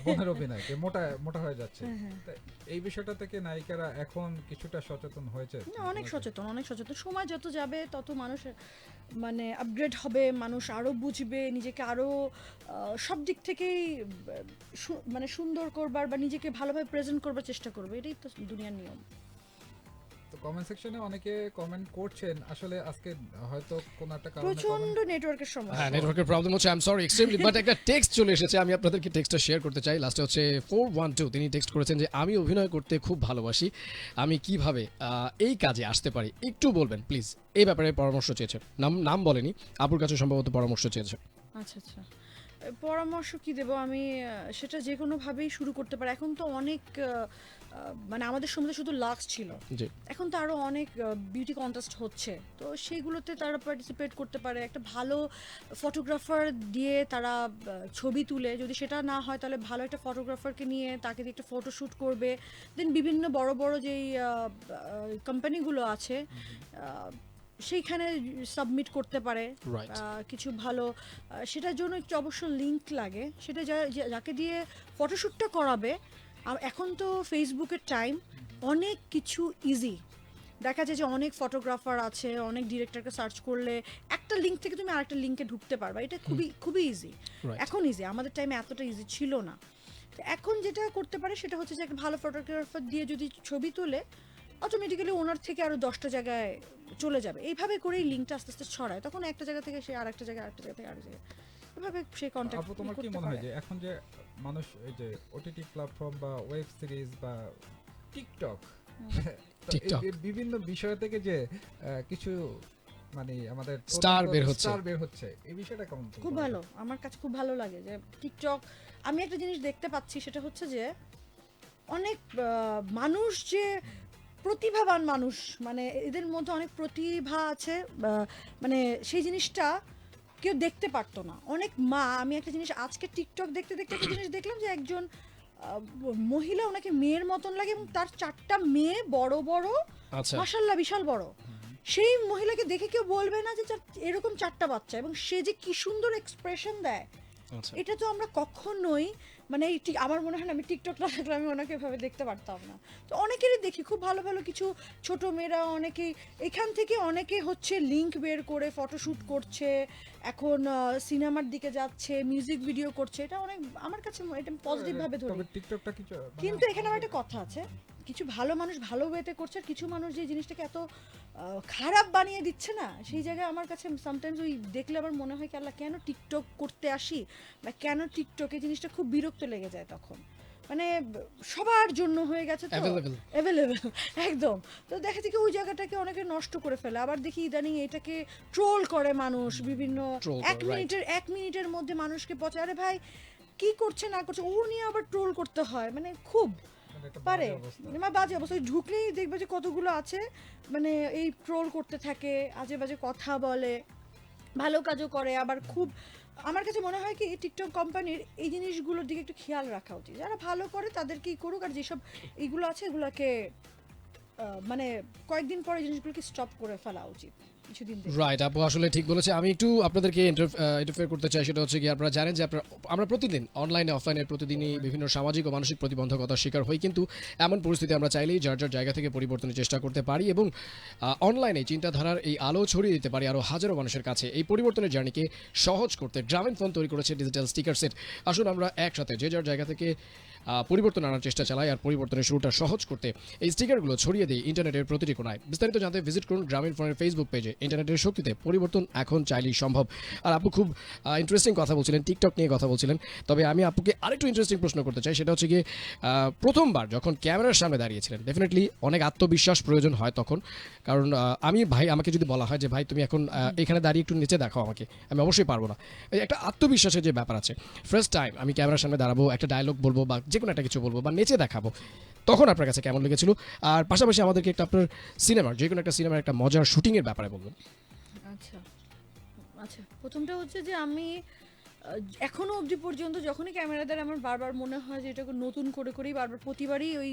S4: বোনের অভিনয়, যে মোটা হয়ে যাচ্ছে। এই বিষয়টা থেকে নায়িকারা এখন কিছুটা সচেতন হয়েছে।
S2: অনেক সচেতন। সময় যত যাবে তত মানুষ মানে আপগ্রেড হবে, মানুষ আরো বুঝবে, নিজেকে আরো সব দিক থেকেই মানে সুন্দর করবার বা নিজেকে ভালোভাবে প্রেজেন্ট করবার চেষ্টা করবে। এটাই তো দুনিয়ার নিয়ম।
S4: তো কমেন্ট সেকশনে অনেকে কমেন্ট করছেন, আসলে আজকে হয়তো কোন একটা কারণে
S2: প্রচন্ড নেটওয়ার্কের সমস্যা।
S3: হ্যাঁ, নেটওয়ার্কের প্রবলেম হচ্ছে, I am sorry extremely, but একটা টেক্সট চলে এসেছে, আমি আপনাদেরকে টেক্সটটা শেয়ার করতে চাই। লাস্টে হচ্ছে 412, তিনি টেক্সট করেছেন যে আমি অভিনয় করতে খুব ভালোবাসি, আমি কিভাবে এই কাজে আসতে পারি একটু বলবেন প্লিজ। এই ব্যাপারে পরামর্শ চেয়েছেন, নাম বলেনি, আপুর কাছে সম্ভবত পরামর্শ চেয়েছেন।
S2: আচ্ছা, পরামর্শ কি দেব আমি? সেটা যে কোনোভাবেই শুরু করতে পারে। এখন তো অনেক মানে আমাদের সময় শুধু লাক্স ছিল, এখন তো আরো অনেক বিউটি কন্টেস্ট হচ্ছে, তো সেইগুলোতে তারা পার্টিসিপেট করতে পারে। একটা ভালো ফটোগ্রাফার দিয়ে তারা ছবি তুলে, যদি সেটা না হয় তাহলে ভালো একটা ফটোগ্রাফারকে নিয়ে তাকে দিয়ে একটা ফটোশ্যুট করবে। দেন বিভিন্ন বড় বড় যেই কোম্পানিগুলো আছে সেইখানে সাবমিট করতে পারে কিছু ভালো। সেটার জন্য একটু অবশ্য লিঙ্ক লাগে, সেটা যাকে দিয়ে ফটোশ্যুটটা করাবে। এখন তো ফেসবুকের টাইম, অনেক কিছু ইজি দেখা যায় যে অনেক ফটোগ্রাফার আছে, অনেক ডিরেক্টরকে সার্চ করলে একটা লিঙ্ক থেকে তুমি আরেকটা লিঙ্কে ঢুকতে পারবা। এটা খুবই ইজি, এখন ইজি। আমাদের টাইমে এতটা ইজি ছিল না। এখন যেটা করতে পারে সেটা হচ্ছে যে একটা ভালো ফটোগ্রাফার দিয়ে যদি ছবি তোলে অটোমেটিক্যালি ওনার থেকে আরো 10টা জায়গায় চলে যাবে, এইভাবে করেই লিঙ্কটা আস্তে আস্তে ছড়ায়, তখন একটা জায়গা থেকে সে আরেকটা জায়গায়, আরেকটা জায়গা থেকে আরেকটা জায়গায়, এভাবে সে কন্ট্যাক্ট
S4: আপু তোমার কি মনে হয় যে এখন যে মানুষ এই যে ওটিটি প্ল্যাটফর্ম বা ওয়েব সিরিজ বা টিকটক
S3: টিকটক।
S4: বিভিন্ন বিষয় থেকে যে কিছু মানে আমাদের
S3: Star বের হচ্ছে।
S4: স্টার বের হচ্ছে, এই বিষয়টা কেমন?
S2: খুব ভালো, আমার কাছে খুব ভালো লাগে যে টিকটক, আমি একটা জিনিস দেখতে পাচ্ছি সেটা হচ্ছে যে অনেক মানুষ যে প্রতিভাবান মানুষ, মানে এদের মধ্যে অনেক প্রতিভা আছে, মানে সেই জিনিসটা কেউ দেখতে পারতো না। অনেক মা, আমি একটা জিনিস আজকে টিকটক দেখতে দেখতে একটা জিনিস দেখলাম যে একজন মহিলা, ওনাকে মেয়ের মতন লাগে এবং তার 4টা মেয়ে বড় বড়,
S3: আচ্ছা
S2: মাশাআল্লাহ বিশাল বড়। সেই মহিলাকে দেখে কেউ বলবে না যে এরকম 4টা বাচ্চা, এবং সে যে কি সুন্দর এক্সপ্রেশন দেয়,
S3: আচ্ছা
S2: এটা তো আমরা কখনোই, মানে এই আমার মনে হয় না, আমি টিকটক না থাকলে আমি ওনাকে এভাবে দেখতে পারতাম না। তো অনেকেরই দেখি খুব ভালো ভালো কিছু ছোট মেয়েরা, অনেকেই এখান থেকে অনেকে হচ্ছে লিংক বের করে ফটোশ্যুট করছে, এখন সিনেমার দিকে যাচ্ছে, মিউজিক ভিডিও করছে, এটা অনেক আমার কাছে এটা পজিটিভ ভাবে ধরি।
S4: তবে টিকটকটা কিছু
S2: কিন্তু এখানে আমার একটা কথা আছে, কিছু ভালো মানুষ ভালো ওয়েতে করছে, আর কিছু মানুষ যে জিনিসটাকে এত খারাপ বানিয়ে দিচ্ছে না, সেই জায়গায় আমার কাছে সামটাইমস ওই দেখলে আমার মনে হয় কি আল্লাহ কেন টিকটক করতে আসি, বা কেন টিকটকে জিনিসটা খুব বিরক্ত লেগে যায় তখন, মানে সবার জন্য হয়ে গেছে তো
S3: Available.
S2: অ্যাভেলেবেল একদম। তো দেখা যায় কি ওই জায়গাটাকে অনেকে নষ্ট করে ফেলে, আবার দেখি ইদানিং এটাকে ট্রোল করে মানুষ বিভিন্ন,
S3: Troll করে, right.
S2: এক মিনিটের মধ্যে মানুষকে পচে, আরে ভাই কি করছে না করছে ও নিয়ে আবার ট্রোল করতে হয়, মানে খুব পারে, আমার বাজে অবস্থা। ওই ঢুকলেই দেখবে যে কতগুলো আছে, মানে এই ট্রোল করতে থাকে, আজে বাজে কথা বলে, ভালো কাজও করে, আবার খুব আমার কাছে মনে হয় কি টিকটক কোম্পানির এই জিনিসগুলোর দিকে একটু খেয়াল রাখা উচিত, যারা ভালো করে তাদেরকেই করুক, আর যেসব এইগুলো আছে এগুলোকে মানে কয়েকদিন পরে জিনিসগুলোকে স্টপ করে ফেলা উচিত কিছুদিন থেকে।
S3: রাইট, আপু আসলে ঠিক বলেছে। আমি একটু আপনাদেরকে ইন্টারফেয়ার করতে চাই, সেটা হচ্ছে কি আপনারা জানেন যে আমরা প্রতিদিন অনলাইনে অফলাইনে প্রতিদিনই বিভিন্ন সামাজিক ও মানসিক প্রতিবন্ধকতার শিকার হই, কিন্তু এমন পরিস্থিতি আমরা চাইলেই যার যার জায়গা থেকে পরিবর্তনের চেষ্টা করতে পারি এবং অনলাইনে চিন্তাধারার এই আলো ছড়িয়ে দিতে পারি আরও হাজারো মানুষের কাছে। এই পরিবর্তনের জার্নিকে সহজ করতে গ্রামীণফোন তৈরি করেছে ডিজিটাল স্টিকার সেট। আসুন আমরা একসাথে যে যার জায়গা থেকে পরিবর্তন আনার চেষ্টা চালাই আর পরিবর্তনের শুরুটা সহজ করতে এই স্টিকারগুলো ছড়িয়ে দিই ইন্টারনেটের প্রতিটি কোণায়। বিস্তারিত জানতে ভিজিট করুন গ্রামীণফোনের ফেসবুক পেজে। ইন্টারনেটের শক্তিতে পরিবর্তন এখন চাইলেই সম্ভব। আর আপু খুব ইন্টারেস্টিং কথা বলছিলেন, টিকটক নিয়ে কথা বলছিলেন, তবে আমি আপুকে আরেকটু ইন্টারেস্টিং প্রশ্ন করতে চাই, সেটা হচ্ছে গিয়ে প্রথমবার যখন ক্যামেরার সামনে দাঁড়িয়েছিলেন ডেফিনেটলি অনেক আত্মবিশ্বাস প্রয়োজন হয় তখন, কারণ আমাকে যদি বলা হয় যে ভাই তুমি এখন এখানে দাঁড়িয়ে একটু নিচে দেখাও আমাকে, আমি অবশ্যই পারবো না। এই একটা আত্মবিশ্বাসের যে ব্যাপার আছে, ফার্স্ট টাইম আমি ক্যামেরার সামনে দাঁড়াবো, একটা ডায়লগ বলবো বা যে কোনো একটা কিছু বলবো বা নেচে দেখাবো, তখন আপনার কাছে কেমন লেগেছিল? আর পাশাপাশি আমাদেরকে একটা আপনার সিনেমার যে কোনো একটা সিনেমার একটা মজার শুটিংয়ের ব্যাপারে বলবেন।
S2: আচ্ছা আচ্ছা, প্রথমটা হচ্ছে যে আমি এখনো অবধি পর্যন্ত যখনই ক্যামেরা দ্বারা আমার বারবার মনে হয় যে এটাকে নতুন করে করেই বারবার প্রতিবারই ওই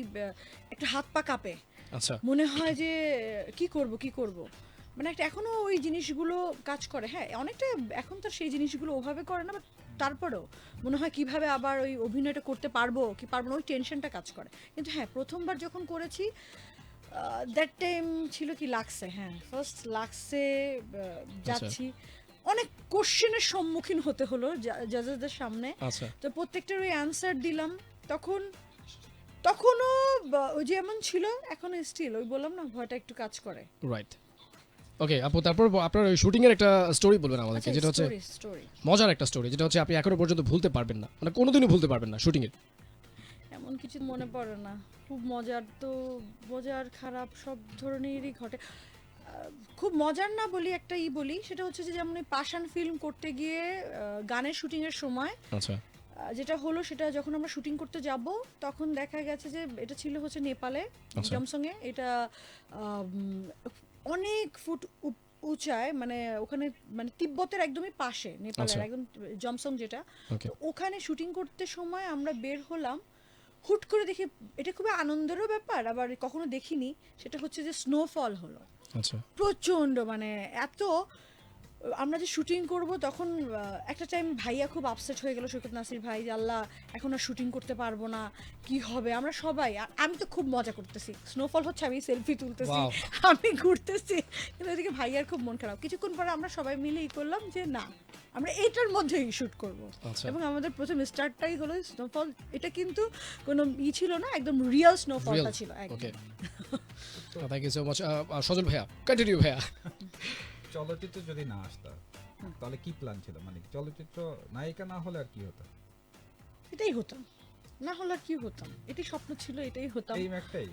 S2: একটা হাত পা কাঁপে,
S3: আচ্ছা
S2: মনে হয় যে কি করব, মানে একটা এখনো ওই জিনিসগুলো কাজ করে। হ্যাঁ অনেকটা এখন তো সেই জিনিসগুলো ওভাবে করে না, বাট তারপরেও মনে হয় কিভাবে আবার ওই অভিনয়টা করতে পারবো কি পারবো না, ওই টেনশনটা কাজ করে। কিন্তু হ্যাঁ প্রথমবার যখন করেছি দ্যাট টাইম ছিল কি লাগছে, হ্যাঁ ফার্স্ট লাগছে, যাচ্ছি অনেক কোশ্চেনের সম্মুখীন হতে হলো জাজেসদের সামনে,
S3: আচ্ছা
S2: তো প্রত্যেকটার ওই অ্যান্সার দিলাম, তখনও ওই যেমন ছিল এখনো স্টিল ওই বললাম না ভয়টা একটু কাজ করে।
S3: রাইট, ওকে আপু, তারপর আপনার ওই শুটিংয়ের একটা স্টোরি বলবেন আমাদেরকে, যেটা হচ্ছে
S2: স্টোরি
S3: মজার একটা স্টোরি, যেটা হচ্ছে আপনি এখনো পর্যন্ত ভুলতে পারবেন না, মানে কোনোদিনও ভুলতে পারবেন না শুটিংয়ের।
S2: এমন কিছু মনে পড়ে না, খুব মজার তো মজার খারাপ সব ধরনেরই ঘটে। খুব মজার না বলি, একটা বলি, সেটা হচ্ছে যে যেমন পাষাণ ফিল্ম করতে গিয়ে গানের শুটিংয়ের সময়
S3: আচ্ছা
S2: যেটা হলো, সেটা যখন আমরা শুটিং করতে যাব তখন দেখা গেছে যে এটা ছিল হচ্ছে নেপালে জমসংয়ে, এটা অনেক ফুট উঁচায়, মানে ওখানে মানে তিব্বতের একদমই পাশে, নেপালের একদম জমসং যেটা, তো ওখানে শুটিং করতে সময় আমরা বের হলাম, হুট করে দেখি এটা খুবই আনন্দেরও ব্যাপার, আবার কখনো দেখিনি, সেটা হচ্ছে যে স্নোফল হলো
S3: আচ্ছা
S2: প্রচন্ড, মানে এত আমরা যে শুটিং করব তখন একটা টাইম ভাইয়া খুব আপসেট হয়ে গেল, সৈকত নাসির ভাই, যে আল্লাহ এখন আর শুটিং করতে পারবো না, কি হবে। আমরা সবাই, আমি তো খুব মজা করতেছি, স্নোফল হচ্ছে, আমি সেলফি তুলতেছি,
S3: Wow.
S2: আমি ঘুরতেছি, কিন্তু এদিকে ভাইয়ার খুব মন খারাপ। কিছুক্ষণ পরে আমরা সবাই মিলে করলাম যে না, আমরা এইটার মধ্যেই শুট করব।
S3: আচ্ছা।
S2: এবং আমাদের প্রথম স্টার্টটাই হলো স্নোফল। এটা কিন্তু কোনো ছিল না, একদম রিয়েল স্নোফলটা ছিল
S3: ওকে,
S2: একদম।
S3: Thank you so much. Sajal ভাইয়া, কন্টিনিউ ভাইয়া।
S4: চলচ্চিত্র যদি না আসতো তাহলে কি প্ল্যান ছিল, মানে চলচ্চিত্র নায়িকা না হলে আর কি হতো?
S2: এটাই হতাম, না হলে আর কি হতাম, এটাই স্বপ্ন ছিল, এটাই হতাম।
S4: এই একটাই।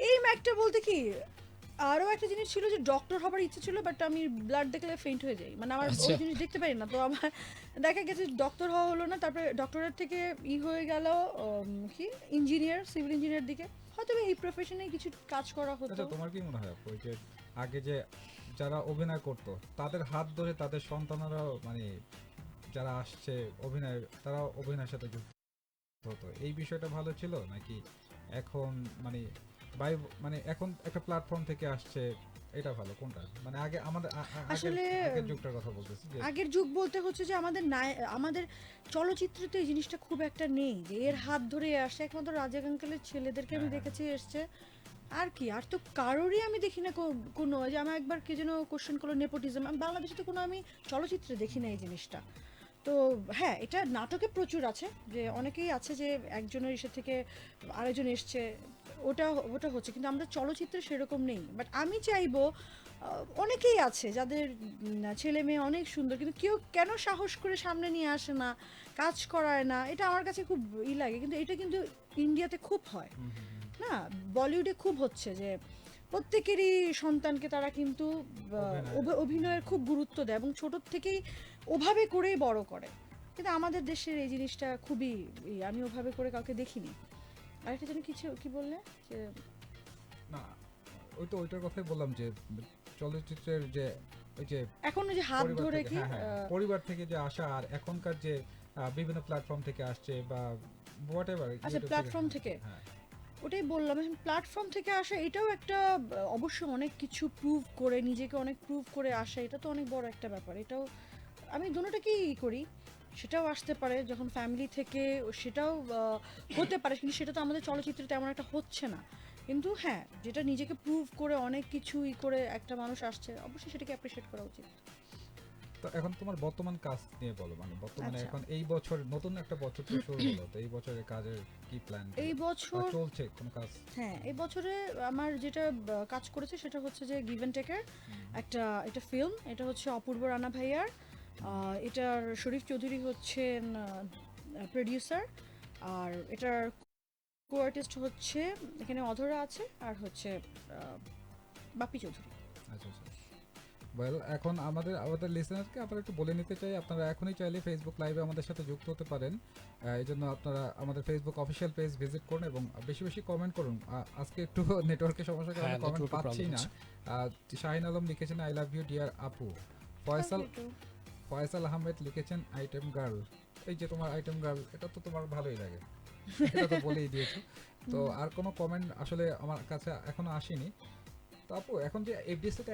S2: এই ম্যাকটা বলতে কি, আরও একটা জিনিস ছিল যে ডক্টর হবার ইচ্ছে ছিল, বাট আমি ব্লাড দেখলে ফেইন্ট হয়ে যাই, মানে আমার ওই
S3: আচ্ছা।
S2: জিনিস দেখতে পারি না। তো আমার দেখা গেছে ডক্টর হওয়া হলো না, তারপরে ডক্টরের থেকে হয়ে গেল কি ইঞ্জিনিয়ার, সিভিল ইঞ্জিনিয়ার দিকে, হয়তো এই প্রফেশনে কিছু কাজ করা হতো।
S4: আচ্ছা, তোমার কি মনে হয় আপু, যে আগে যে যারা অভিনয় করতো তাদের হাত ধরে তাদের সন্তানেরাও, মানে যারা আসছে অভিনয়, তারা অভিনয়ের সাথে যুক্ত হতো, এই বিষয়টা ভালো ছিল নাকি এখন মানে মানে এখন একটা প্ল্যাটফর্ম থেকে আসছে, এটা ভালো কোনটা? মানে আগে আমাদের
S2: আসলে
S4: আগের যুগটার কথা বলতেছি যে
S2: আগের যুগ বলতে হচ্ছে যে আমাদের চলচ্চিত্রে তো এই জিনিসটা খুব একটা নেই যে এর হাত ধরে আসছে, একমাত্র রাজা আঙ্কেলের ছেলেদেরকে আমি
S4: হ্যাঁ।
S2: দেখেছি এসছে, আর কি, আর তো কারোরই আমি দেখি না কোনো, যে আমার একবার কে যেন কোশ্চেন করলো নেপোটিজম, আমি বাংলাদেশে তো কোনো আমি চলচ্চিত্রে দেখি না এই জিনিসটা। তো হ্যাঁ, এটা নাটকে প্রচুর আছে, যে অনেকেই আছে যে একজনের ইসে থেকে আরেকজন এসছে, ওটা ওটা হচ্ছে, কিন্তু আমরা চলচ্চিত্রে সেরকম নেই। বাট আমি চাইবো অনেকেই আছে যাদের ছেলে মেয়ে অনেক সুন্দর, কিন্তু কেউ কেন সাহস করে সামনে নিয়ে আসে না, কাজ করায় না, এটা আমার কাছে খুব লাগে। কিন্তু এটা কিন্তু ইন্ডিয়াতে খুব হয় না, বলিউডে খুব হচ্ছে যে প্রত্যেকেরই সন্তানকে তারা কিন্তু অভিনয়ের খুব গুরুত্ব দেয় এবং ছোট থেকেই ওভাবে করেই বড় করে। কিন্তু আমাদের দেশের এই জিনিসটা খুবই আমি ওভাবে করে কাউকে দেখিনি। আরেকটা যেন কিছু কি বললে যে
S4: না, ওইটার কথাই বললাম যে চলচ্চিত্রের যে ওই যে
S2: এখন ওই যে হাত
S4: পরিবার
S2: ধরে
S4: থেকে-
S2: কি
S4: হ্যাঁ, হ্যাঁ, পরিবার থেকে যে আসা আর এখনকার যে বিভিন্ন প্ল্যাটফর্ম থেকে আসছে বা হোয়াটএভার,
S2: আচ্ছা প্ল্যাটফর্ম থেকে,
S4: হ্যাঁ,
S2: ওটাই বললাম, এখন প্ল্যাটফর্ম থেকে আসা এটাও একটা অবশ্যই অনেক কিছু প্রুভ করে, নিজেকে অনেক প্রুভ করে আসা, এটা তো অনেক বড় একটা ব্যাপার। এটাও আমি দুটোটাকেই করি, সেটাও আসতে পারে যখন ফ্যামিলি থেকে, সেটাও হতে পারে, কিন্তু সেটা তো আমাদের চলচ্চিত্রে তেমন একটা হচ্ছে না। কিন্তু হ্যাঁ, যেটা নিজেকে প্রুভ করে অনেক কিছু করে একটা মানুষ আসছে, অবশ্যই সেটাকে অ্যাপ্রিশিয়েট করা উচিত।
S4: তো এখন তোমার বর্তমান কাজ নিয়ে বলো, মানে বর্তমানে
S2: আচ্ছা।
S4: এখন এই বছর নতুন একটা বছর তো শুরু হলো, তো এই বছরের কাজের কি প্ল্যান?
S2: এই বছর
S4: চলছে কোন কাজ?
S2: হ্যাঁ, এই বছরে আমার যেটা কাজ করেছে সেটা হচ্ছে যে গিভ অ্যান্ড টেকের একটা ফিল্ম, এটা হচ্ছে অপূর্ব রানা ভাইয়ার, এটার শরীফ চৌধুরী হচ্ছেন প্রডিউসার, আর এটার কো আর্টিস্ট হচ্ছে এখানে অধরা আছে, আর হচ্ছে বাপি চৌধুরী।
S4: আচ্ছা আচ্ছা। ওয়েল, এখন আমাদের লিসেনারকে আমরা একটু বলে নিতে চাই, আপনারা এখনই চাইলে ফেসবুক লাইভে আমাদের সাথে যুক্ত হতে পারেন। এই জন্য আপনারা আমাদের ফেসবুক অফিসিয়াল পেজ ভিজিট করুন এবং বেশি বেশি কমেন্ট করুন। আজকে একটু নেটওয়ার্কের সমস্যার কারণে
S3: হ্যাঁ,
S4: কমেন্ট
S3: network
S4: পাচ্ছি
S3: problem
S4: না। শাহিন আলম লিখেছেন আই লাভ ইউ ডিয়ার আপু। ফয়সাল আহমেদ লিখেছেন আইটেম গার্ল। এই যে তোমার আইটেম গার্ল, এটা তো তোমার ভালোই লাগে, এটা তো বলেই দিয়েছো। তো আর কোনো কমেন্ট আসলে আমার কাছে এখনো আসেনি। তো আপু, এখন যে এফডিসিতে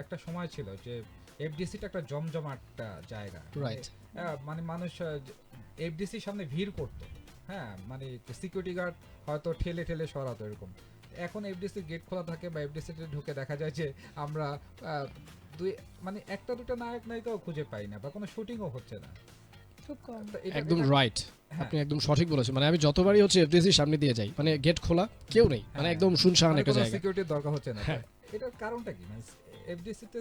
S4: একটা সময় ছিল যে এফডিসিটা একটা জমজমাট জায়গা,
S3: Right.
S4: মানে মানুষ এফডিসির সামনে ভিড় করতো, হ্যাঁ, মানে সিকিউরিটি গার্ড হয়তো ঠেলে ঠেলে সরাতো এরকম। এখন এফডিসির গেট খোলা থাকে বা এফডিসিতে ঢুকে দেখা যায় যে আমরা মানে একটা দুটো নায়ক নায়িকাও খুঁজে পাই না বা কোনো শুটিংও হচ্ছে না।
S2: খুব কম।
S4: তো
S3: একদম রাইট,
S4: হ্যাঁ।
S3: আপনি একদম সঠিক বলেছেন। মানে আমি যতবারই হচ্ছে এফডিসির সামনে দিয়ে যাই, মানে গেট খোলা, কেউ নেই, মানে
S4: হ্যাঁ।
S3: একদম শুনশান একটা জায়গা।
S4: সিকিউরিটির দরকার হচ্ছে না।
S3: হ্যাঁ।
S4: এটার কারণটা কি? মানে এফডিসিতে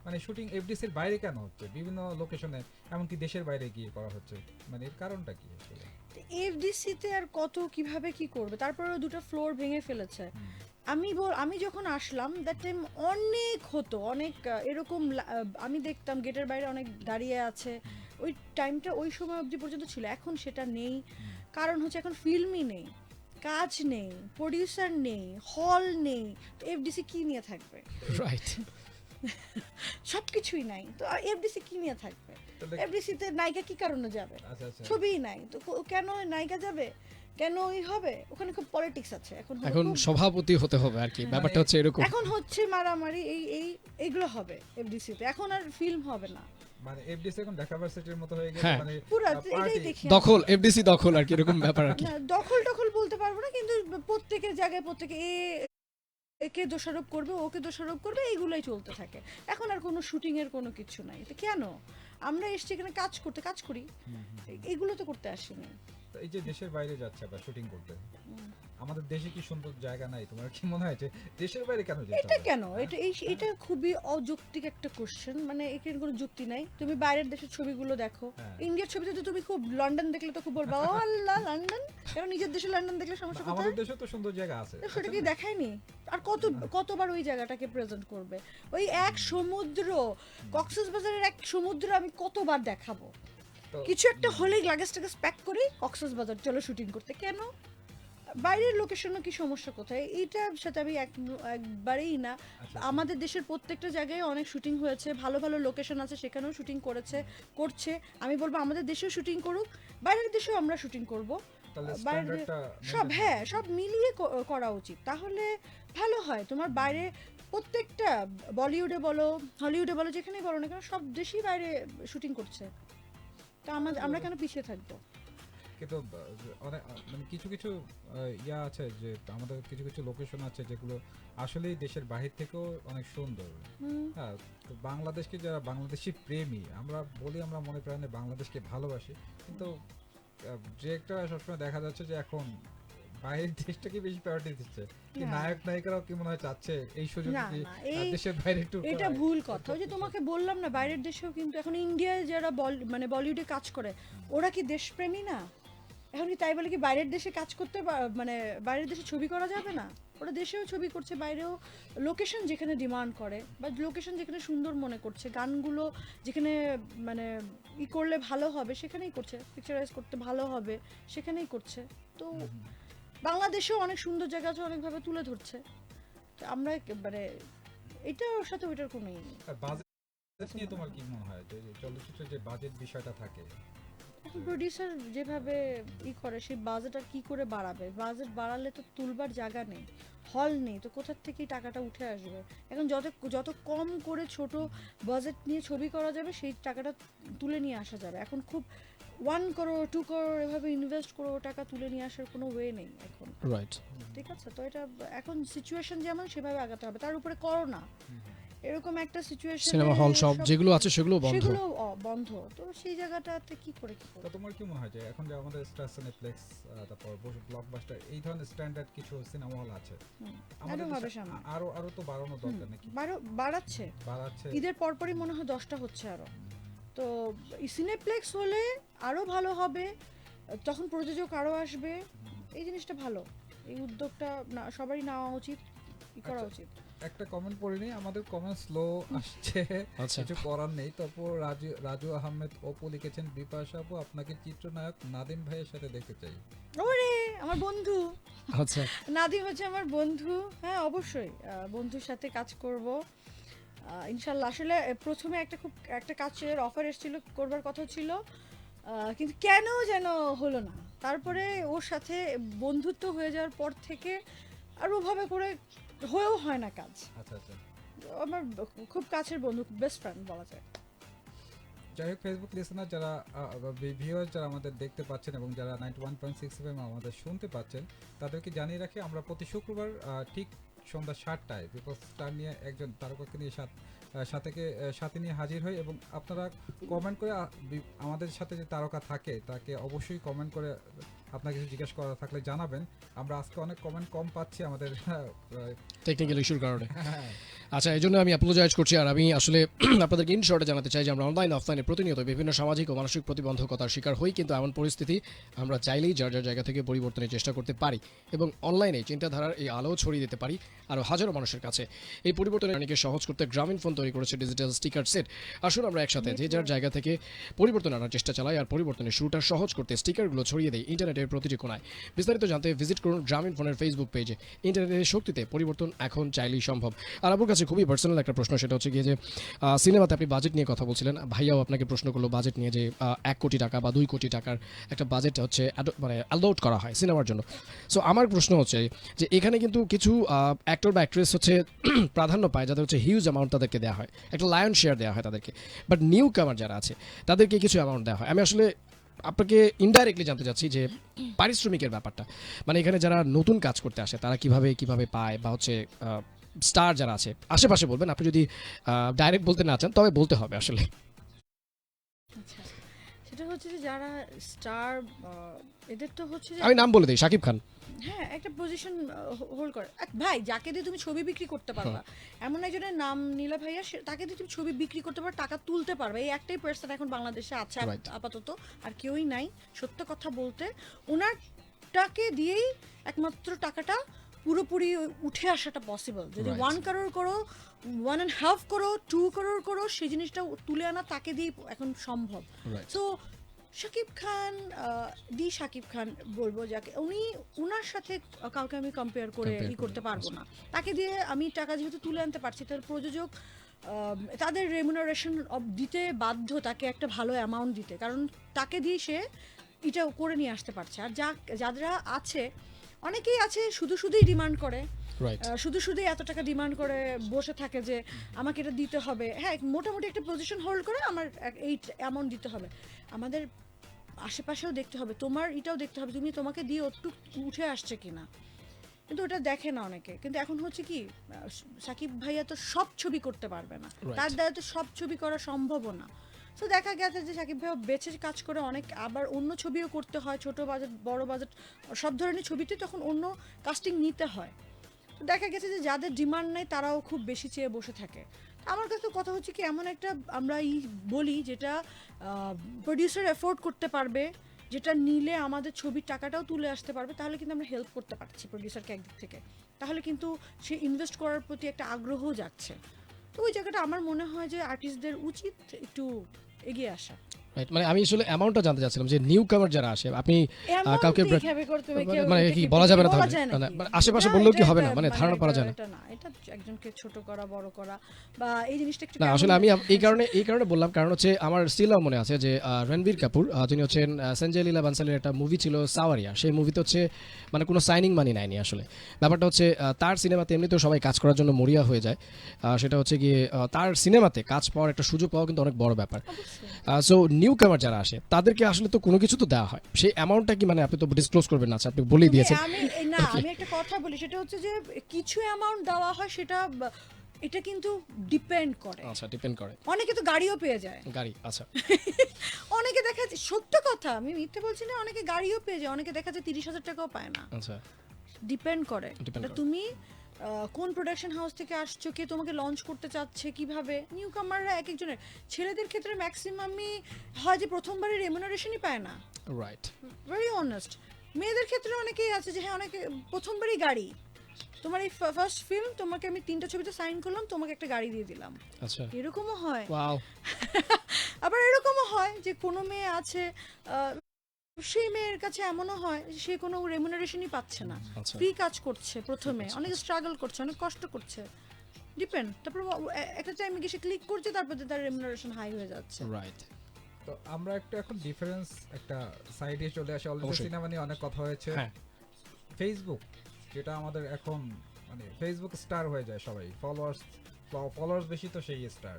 S4: মানে শুটিং এফডিসির বাইরে কেন হচ্ছে, বিভিন্ন লোকেশনে, এমনকি দেশের বাইরে গিয়ে করা হচ্ছে, মানে এর কারণটা কি আসলে?
S2: এফডিসিতে আর কত কিভাবে কি করবে, তারপরেও দুটো ফ্লোর ভেঙে ফেলেছে। আমি যখন আসলাম দ্যাট টাইম অনেক হতো, অনেক এরকম আমি দেখতাম গেটের বাইরে অনেক দাঁড়িয়ে আছে, ওই টাইমটা ওই সময় অবধি পর্যন্ত ছিল। এখন সেটা নেই, কারণ হচ্ছে এখন ফিল্মই নেই, কাজ নেই, প্রডিউসার নেই, হল নেই, তো এফডিসি কি নিয়ে থাকবে?
S3: রাইট।
S2: সব কিছুই নাই, তো এফডিসি কি নিয়ে থাকবে?
S4: তাহলে-
S2: এফডিসিতে নায়িকা কি কারণে যাবে?
S4: আচ্ছা আচ্ছা।
S2: ছবিই নাই তো কেন নায়িকা যাবে? কেন হবে ওখানে খুব পলিটিক্স আছে এখন হবে
S3: এখন
S2: খুব-
S3: সভাপতি হতে হবে আর কি, ব্যাপারটা হচ্ছে এরকম।
S2: এখন হচ্ছে মারামারি এইগুলো হবে এফডিসিতে, এখন আর ফিল্ম হবে না
S5: মানে এফডিসি এখন ঢাকা ভার্সিটির মতো হয়ে গেছে,
S3: হ্যাঁ।
S5: মানে
S2: পুরো
S5: party।
S2: এটাই দেখি
S3: দখল, এফডিসি দখল আর কি, এরকম ব্যাপার আর কি।
S2: না, দখল বলতে পারবো না, কিন্তু প্রত্যেকের জায়গায় প্রত্যেকে একে দোষারোপ করবে, ওকে দোষারোপ করবে, এইগুলোই চলতে থাকে। এখন আর কোনো শুটিং এর কোনো কিছু নাই। এটা কেন? আমরা এসছি এখানে কাজ করি, এগুলো তো করতে আসিনি।
S5: তো এই যে দেশের বাইরে যাচ্ছে বা শুটিং করতে, আমাদের দেশে কি সুন্দর জায়গা নাই? তোমার কি মনে হয় যে দেশের বাইরে কেন যেতে
S2: এটা
S5: হবে?
S2: কেন? এটা খুবই অযৌক্তিক একটা কোশ্চেন, মানে এখানে কোনো যুক্তি নাই। তুমি বাইরের দেশের ছবিগুলো দেখো,
S5: হ্যাঁ।
S2: ইন্ডিয়ার ছবিতে তো তুমি খুব লন্ডন দেখলে তো খুব বলবা ও আল্লাহ লন্ডন, কারণ নিজের দেশে লন্ডন দেখলে সমস্যা কোথায়?
S5: আমাদের দেশে তো সুন্দর জায়গা আছে।
S2: তো সেটা কি দেখায়নি? আর কতবার ওই জায়গাটাকে প্রেজেন্ট করবে? ওই এক সমুদ্র, কক্সবাজারের এক সমুদ্র আমি কতবার দেখাবো?
S5: তো-
S2: কিছু একটা হলেই লাগেজ টাগেজ প্যাক করি কক্সবাজার চলো শুটিং করতে। কেন? বাইরের লোকেশনও কি সমস্যা কোথায়? এইটার সাথে আমি একবারেই না।
S5: আচ্ছা।
S2: আমাদের দেশের প্রত্যেকটা জায়গায় অনেক শুটিং হয়েছে, ভালো ভালো লোকেশন আছে, সেখানেও শুটিং করছে। আমি বলবো আমাদের দেশেও শুটিং করুক, বাইরের দেশেও আমরা শুটিং করব।
S5: তাহলে
S2: বাইরে
S5: স্ট্যান্ডার্ডটা
S2: সব, হ্যাঁ, সব মিলিয়ে করা উচিত, তাহলে ভালো হয়। তোমার বাইরে প্রত্যেকটা বলিউডে বলো, হলিউডে বলো, যেখানেই বলো না কেন, সব দেশই বাইরে শুটিং করছে। তা আমরা কেন পিছিয়ে থাকবো?
S5: কিন্তু অনেক মানে কিছু কিছু ইয়া আছে যে আমাদের কিছু কিছু লোকেশন আছে যেগুলো আসলেই দেশের বাহির থেকেও অনেক সুন্দর। হ্যাঁ, তো বাংলাদেশকে যারা বাংলাদেশি প্রেমী, আমরা বলি আমরা মনে প্রাণে বাংলাদেশকে ভালোবাসি, কিন্তু ডিরেক্টর সবসময় দেখা যাচ্ছে যে এখন বাইরের দেশটাকে বেশি প্রায়োরিটি দিচ্ছে। কি
S2: না।
S5: নায়ক নায়িকারাও কি মনে হয় চাচ্ছে এই সুযোগ
S2: না,
S5: কি
S2: না, এই-
S5: দেশের বাইরে একটু
S2: এটা ভুল কথা। ওই যে তোমাকে বললাম না, বাইরের দেশেও কিন্তু এখন ইন্ডিয়ায় যারা মানে বলিউডে কাজ করে, ওরা কি দেশপ্রেমী না? এখন কি তাই বলে কি বাইরের দেশে কাজ করতে মানে বাইরের দেশে ছবি করা যাবে না? ওরা দেশেও ছবি করছে, বাইরেও লোকেশন যেখানে ডিমান্ড করে বা লোকেশন যেখানে সুন্দর মনে করছে, গানগুলো যেখানে মানে করলে ভালো হবে সেখানেই করছে, পিকচারাইজ করতে ভালো হবে সেখানেই করছে। তো বাংলাদেশেও অনেক সুন্দর জায়গা আছে, অনেকভাবে তুলে ধরছে। তো আমরা মানে এটার সাথে ওইটার কোনো ই নেই।
S5: বাজেট নিয়ে তোমার কি মনে হয় যে চলচ্চিত্রের যে বাজেট বিষয়টা থাকে?
S2: এখন প্রডিউসার যেভাবে করে, সেই বাজেট আর কি করে বাড়াবে? বাজেট বাড়ালে তো তুলবার জায়গা নেই, হল নেই, তো কোথার থেকে টাকাটা উঠে আসবে? এখন যত কম করে ছোট বাজেট নিয়ে ছবি করা যাবে, সেই টাকাটা তুলে নিয়ে আসা যাবে। এখন খুব 1 crore 2 crore এভাবে ইনভেস্ট করে ও টাকা তুলে নিয়ে আসার কোনো ওয়ে নেই এখন।
S3: রাইট।
S2: ঠিক আছে, তো এটা এখন সিচুয়েশন যেমন সেভাবে আগাতে হবে। তার উপরে করোনা, এরকম একটা সিচুয়েশন,
S3: সিনেমা হল সব যেগুলো আছে সেগুলো বন্ধ।
S2: সেগুলো বন্ধ, তো সেই জায়গাটাতে কি করে
S5: তো
S2: করবে?
S5: তোমার কি মনে হয় যে এখন যে আমাদের স্টার সিনেপ্লেক্স, তারপর ব্লকবাস্টার, এই ধরনের স্ট্যান্ডার্ড কিছু সিনেমা হল আছে, আমাদের
S2: আরো হবে
S5: দেশে
S2: সামনে।
S5: আরো তো বাড়ানো দরকার নাকি?
S2: বাড়াচ্ছে,
S5: বাড়াচ্ছে।
S2: ঈদের পরপরই মনে হয় 10টা হচ্ছে আরো। তো সিনেপ্লেক্স হলে আরো ভালো হবে, তখন প্রযোজক আরো আসবে, এই জিনিসটা ভালো। এই উদ্যোগটা সবারই নেওয়া উচিত, করা
S5: আচ্ছা।
S2: উচিত।
S5: একটা কমেন্ট পড়ে নিই, আমাদের কমেন্ট স্লো আসছে,
S3: আচ্ছা।
S5: কিছু করার নেই। তারপর রাজু আহমেদ অপু লিখেছেন, বিপাশা আপু আপনাকে চিত্রনায়ক নাদিম ভাইয়ের সাথে দেখতে চাই।
S2: ওরে আমার বন্ধু
S3: আচ্ছা,
S2: নাদিম হচ্ছে আমার বন্ধু, হ্যাঁ অবশ্যই বন্ধুর সাথে কাজ করব ইনশাল্লাহ। আসলে প্রথমে একটা কাজের অফার এসেছিল, করবার কথা ছিল, কিন্তু কেন যেন হলো না। তারপরে ওর সাথে বন্ধুত্ব হয়ে যাওয়ার পর থেকে আর ওভাবে করে হয়েও হয় না কাজ।
S5: আচ্ছা আচ্ছা,
S2: আমার খুব কাছের বন্ধু, বেস্ট ফ্রেন্ড বলা যায়।
S5: যাই হোক, ফেসবুক লিসেনার যারা ভিউয়ার যারা আমাদের দেখতে পাচ্ছেন এবং যারা 91.6 FM আমাদের শুনতে পাচ্ছেন, তাদেরকে জানিয়ে রাখি আমরা প্রতি শুক্রবার ঠিক সন্ধ্যা 7টায় পিপলস স্টার নিয়ে একজন তারকাকে নিয়ে সাথে নিয়ে হাজির হই, এবং আপনারা কমেন্ট করে আমাদের সাথে যে তারকা থাকে তাকে অবশ্যই কমেন্ট করে আপনার কিছু জিজ্ঞেস করা থাকলে জানাবেন। আমরা আজকে অনেক কমেন্ট কম পাচ্ছি আমাদের
S3: টেকনিক্যাল ইস্যুর কারণে। আচ্ছা, এই জন্য আমি অ্যাপোলোজাইজ করছি। আর আমি আসলে আপনাদেরকে ইন শর্টে জানাতে চাই যে আমরা অনলাইন অফলাইনে প্রতিনিয়ত বিভিন্ন সামাজিক ও মানসিক প্রতিবন্ধকতার শিকার হই, কিন্তু এমন পরিস্থিতি আমরা চাইলেই যার যার জায়গা থেকে পরিবর্তনের চেষ্টা করতে পারি এবং অনলাইনে চিন্তাধারার এই আলো ছড়িয়ে দিতে পারি আরও হাজারো মানুষের কাছে। এই পরিবর্তনের অনেকে সহজ করতে গ্রামীণ ফোন তৈরি করেছে ডিজিটাল স্টিকার সেট। আসুন আমরা একসাথে যে যার জায়গা থেকে পরিবর্তন আনার চেষ্টা চালাই আর পরিবর্তনের শুরুটা সহজ করতে স্টিকারগুলো ছড়িয়ে দেয় ইন্টারনেটে দেশের প্রতিটি কোণায়। বিস্তারিত জানতে ভিজিট করুন গ্রামীণ ফোনের ফেসবুক পেজে। ইন্টারনেটের শক্তিতে পরিবর্তন এখন চাইলেই সম্ভব। আর আপনার কাছে খুবই পার্সোনাল একটা প্রশ্ন, সেটা হচ্ছে গিয়ে যে সিনেমাতে আপনি বাজেট নিয়ে কথা বলছিলেন, ভাইয়াও আপনাকে প্রশ্ন করলো বাজেট নিয়ে, যে 1 কোটি টাকা বা 2 কোটি টাকার একটা বাজেট হচ্ছে মানে অ্যালাউড করা হয় সিনেমার জন্য। সো আমার প্রশ্ন হচ্ছে যে এখানে কিন্তু কিছু অ্যাক্টর বা অ্যাক্ট্রেস হচ্ছে প্রাধান্য পায়, যাদের হচ্ছে হিউজ অ্যামাউন্ট তাদেরকে দেওয়া হয়, একটা লায়ন শেয়ার দেওয়া হয় তাদেরকে। বাট নিউ কামার যারা আছে তাদেরকে কিছু অ্যামাউন্ট দেওয়া হয়। আমি আসলে আপনাকে ইনডাইরেক্টলি জানতে চাচ্ছি যে পারিশ্রমিকের ব্যাপারটা, মানে এখানে যারা নতুন কাজ করতে আসে তারা কিভাবে পায়, বা হচ্ছে স্টার যারা আছে আশেপাশে বলবেন, আপনি যদি ডাইরেক্ট বলতে না চান তবে বলতে হবে আসলে।
S2: আচ্ছা, সেটা হচ্ছে যে যারা স্টার, এদের তো হচ্ছে যে
S3: আমি নাম বলে দিই, শাকিব খান।
S2: হ্যাঁ একটা পজিশন হোল্ড করে। ভাই যাকে দিয়ে তুমি ছবি বিক্রি করতে পারবা, এমন একজনের নাম নীলা ভাইয়া, তাকে দিয়ে তুমি ছবি বিক্রি করতে পারো, টাকা তুলতে পারবে, এই একটাই পার্সন এখন বাংলাদেশে আছে
S3: Right.
S2: আপাতত, আর কেউই নাই। সত্য কথা বলতে ওনারটাকে দিয়েই একমাত্র টাকাটা পুরোপুরি উঠে আসাটা পসিবল। যদি
S3: Right.
S2: 1 কারোর করো, 1.5 করো, 2 কারোর করো, সেই জিনিসটা তুলে আনা তাকে দিয়েই এখন সম্ভব।
S3: Right.
S2: সো শাকিব খান, শাকিব খান বলবো যাকে, উনার সাথে কাউকে আমি কম্পেয়ার করে
S3: Compare
S2: করতে
S3: করে,
S2: পারবো না। তাকে দিয়ে আমি টাকা যেহেতু তুলে আনতে পারছি, তার প্রযোজক তাদের রেমুনারেশন দিতে বাধ্য, তাকে একটা ভালো অ্যামাউন্ট দিতে, কারণ তাকে দিয়ে সে এটা করে নিয়ে আসতে পারছে। আর যারা আছে, অনেকেই আছে শুধুই ডিমান্ড করে,
S3: রাইট।
S2: শুধুই এত টাকা ডিমান্ড করে বসে থাকে যে আমাকে এটা দিতে হবে। হ্যাঁ, মোটামুটি একটা পজিশন হোল্ড করে আমার এই অ্যামাউন্ট দিতে হবে। আমাদের আশেপাশেও দেখতে হবে, তোমার এটাও দেখতে হবে, তোমাকে দিয়ে একটু উঠে আসছে কিনা, কিন্তু ওটা দেখে না অনেকে। কিন্তু এখন হচ্ছে কি, সাকিব ভাইয়া তো সব ছবি করতে পারবে না,
S3: Right.
S2: তার দ্বারা তো সব ছবি করা সম্ভবও না। তো দেখা গেছে যে সাকিব ভাইয়া বেছে কাজ করে অনেক, আবার অন্য ছবিও করতে হয়, ছোট বাজেট বড় বাজেট সব ধরনের ছবিতে তখন অন্য কাস্টিং নিতে হয়। তো দেখা গেছে যে যাদের ডিমান্ড নেই তারাও খুব বেশি চেয়ে বসে থাকে। আমার কাছে কথা হচ্ছে কি, এমন একটা আমরা বলি যেটা প্রডিউসার এফোর্ড করতে পারবে, যেটা নিলে আমাদের ছবির টাকাটাও তুলে আসতে পারবে, তাহলে কিন্তু আমরা হেল্প করতে পারছি প্রডিউসারকে একদিক থেকে, তাহলে কিন্তু সে ইনভেস্ট করার প্রতি একটা আগ্রহ যাচ্ছে। তো ওই জায়গাটা আমার মনে হয় যে আর্টিস্টদের উচিত একটু এগিয়ে আসা।
S3: রাইট, মানে আমি আসলে অ্যামাউন্টটা জানতে চাচ্ছিলাম যে নিউ কামার যারা আসে, আপনি কাউকে মানে কি বলা যাবে না তাহলে, মানে আশেপাশে বললেও কি হবে না, মানে ধারণা করা যায় না?
S2: এটা না, এটা একজনকে ছোট করা বড় করা বা এই জিনিসটা একটু
S3: না, আসলে আমি এই কারণে বললাম, কারণ হচ্ছে আমার স্টিলও মনে আছে যে রণবীর কাপুর, যিনি হচ্ছেন সঞ্জয় লীলা বানসালের একটা মুভি ছিল সাওয়ারিয়া, সেই মুভিতে হচ্ছে মানে কোনো সাইনিং মানি নেয়নি আসলে। ব্যাপারটা হচ্ছে তার সিনেমাতে এমনিতেও সবাই কাজ করার জন্য মরিয়া হয়ে যায়, সেটা হচ্ছে গিয়ে তার সিনেমাতে কাজ পাওয়ার একটা সুযোগ পাওয়া কিন্তু অনেক বড় ব্যাপার। সো নিউ কামার যারা আসে তাদেরকে আসলে তো কোনো কিছু তো দেওয়া হয়, সেই অ্যামাউন্টটা কি মানে আপনি তো ডিসক্লোজ করবেন না, আপনি বলেই দিয়েছেন।
S2: আমি একটা কথা বলি, সেটা হচ্ছে যে কিছু অ্যামাউন্ট দেওয়া হয়, সেটা এটা কিন্তু ডিপেন্ড করে।
S3: আচ্ছা, ডিপেন্ড করে।
S2: অনেকে তো গাড়িও পেয়ে যায়,
S3: গাড়ি, আচ্ছা।
S2: অনেকে দেখা যাচ্ছে, সত্য কথা আমি মিথ্যে বলছি না, অনেকে গাড়িও পেয়ে যায়, অনেকে দেখা যায় 30,000 টাকাও পায় না।
S3: আচ্ছা,
S2: ডিপেন্ড করে
S3: Depend করে।
S2: তুমি কোন প্রোডাকশন হাউস থেকে আসছো, কে তোমাকে লঞ্চ করতে চাচ্ছে, কিভাবে। নিউ কামাররা এক একজনের, ছেলেদের ক্ষেত্রে ম্যাক্সিমামই হয় যে প্রথমবারের রেমুনারেশনই পায় না,
S3: রাইট।
S2: Very honest. মেয়েদের ক্ষেত্রে অনেকেই আছে যে হ্যাঁ, অনেকে প্রথমবারই গাড়ি, তোমার এই ফার্স্ট ফিল্ম, তোমাকে আমি 3টা ছবিতে সাইন করলাম, তোমাকে একটা গাড়ি দিয়ে দিলাম,
S3: আচ্ছা,
S2: এরকমও হয়।
S3: ওয়াও।
S2: আবার এরকমও হয় যে কোনো মেয়ে আছে, সেই মেয়ের কাছে এমনও হয় সে কোনো রেমুনারেশনই পাচ্ছে না,
S3: আচ্ছা।
S2: ফ্রি কাজ করছে প্রথমে, অনেক স্ট্রাগল করছে, অনেক কষ্ট করছে, ডিপেন্ড। তারপর একটা টাইমে গিয়ে সে ক্লিক করছে, তারপর তার রেমুনারেশন হাই হয়ে যাচ্ছে।
S3: রাইট।
S5: তো আমরা একটু এখন ডিফারেন্স একটা সাইডে চলে আসি। অলরেডি
S3: অবশ্যই।
S5: সিনেমা নিয়ে অনেক কথা হয়েছে।
S3: হ্যাঁ।
S5: ফেসবুক, যেটা আমাদের এখন মানে ফেসবুক স্টার হয়ে যায় সবাই, ফলোয়ার্স বেশি তো সেই স্টার।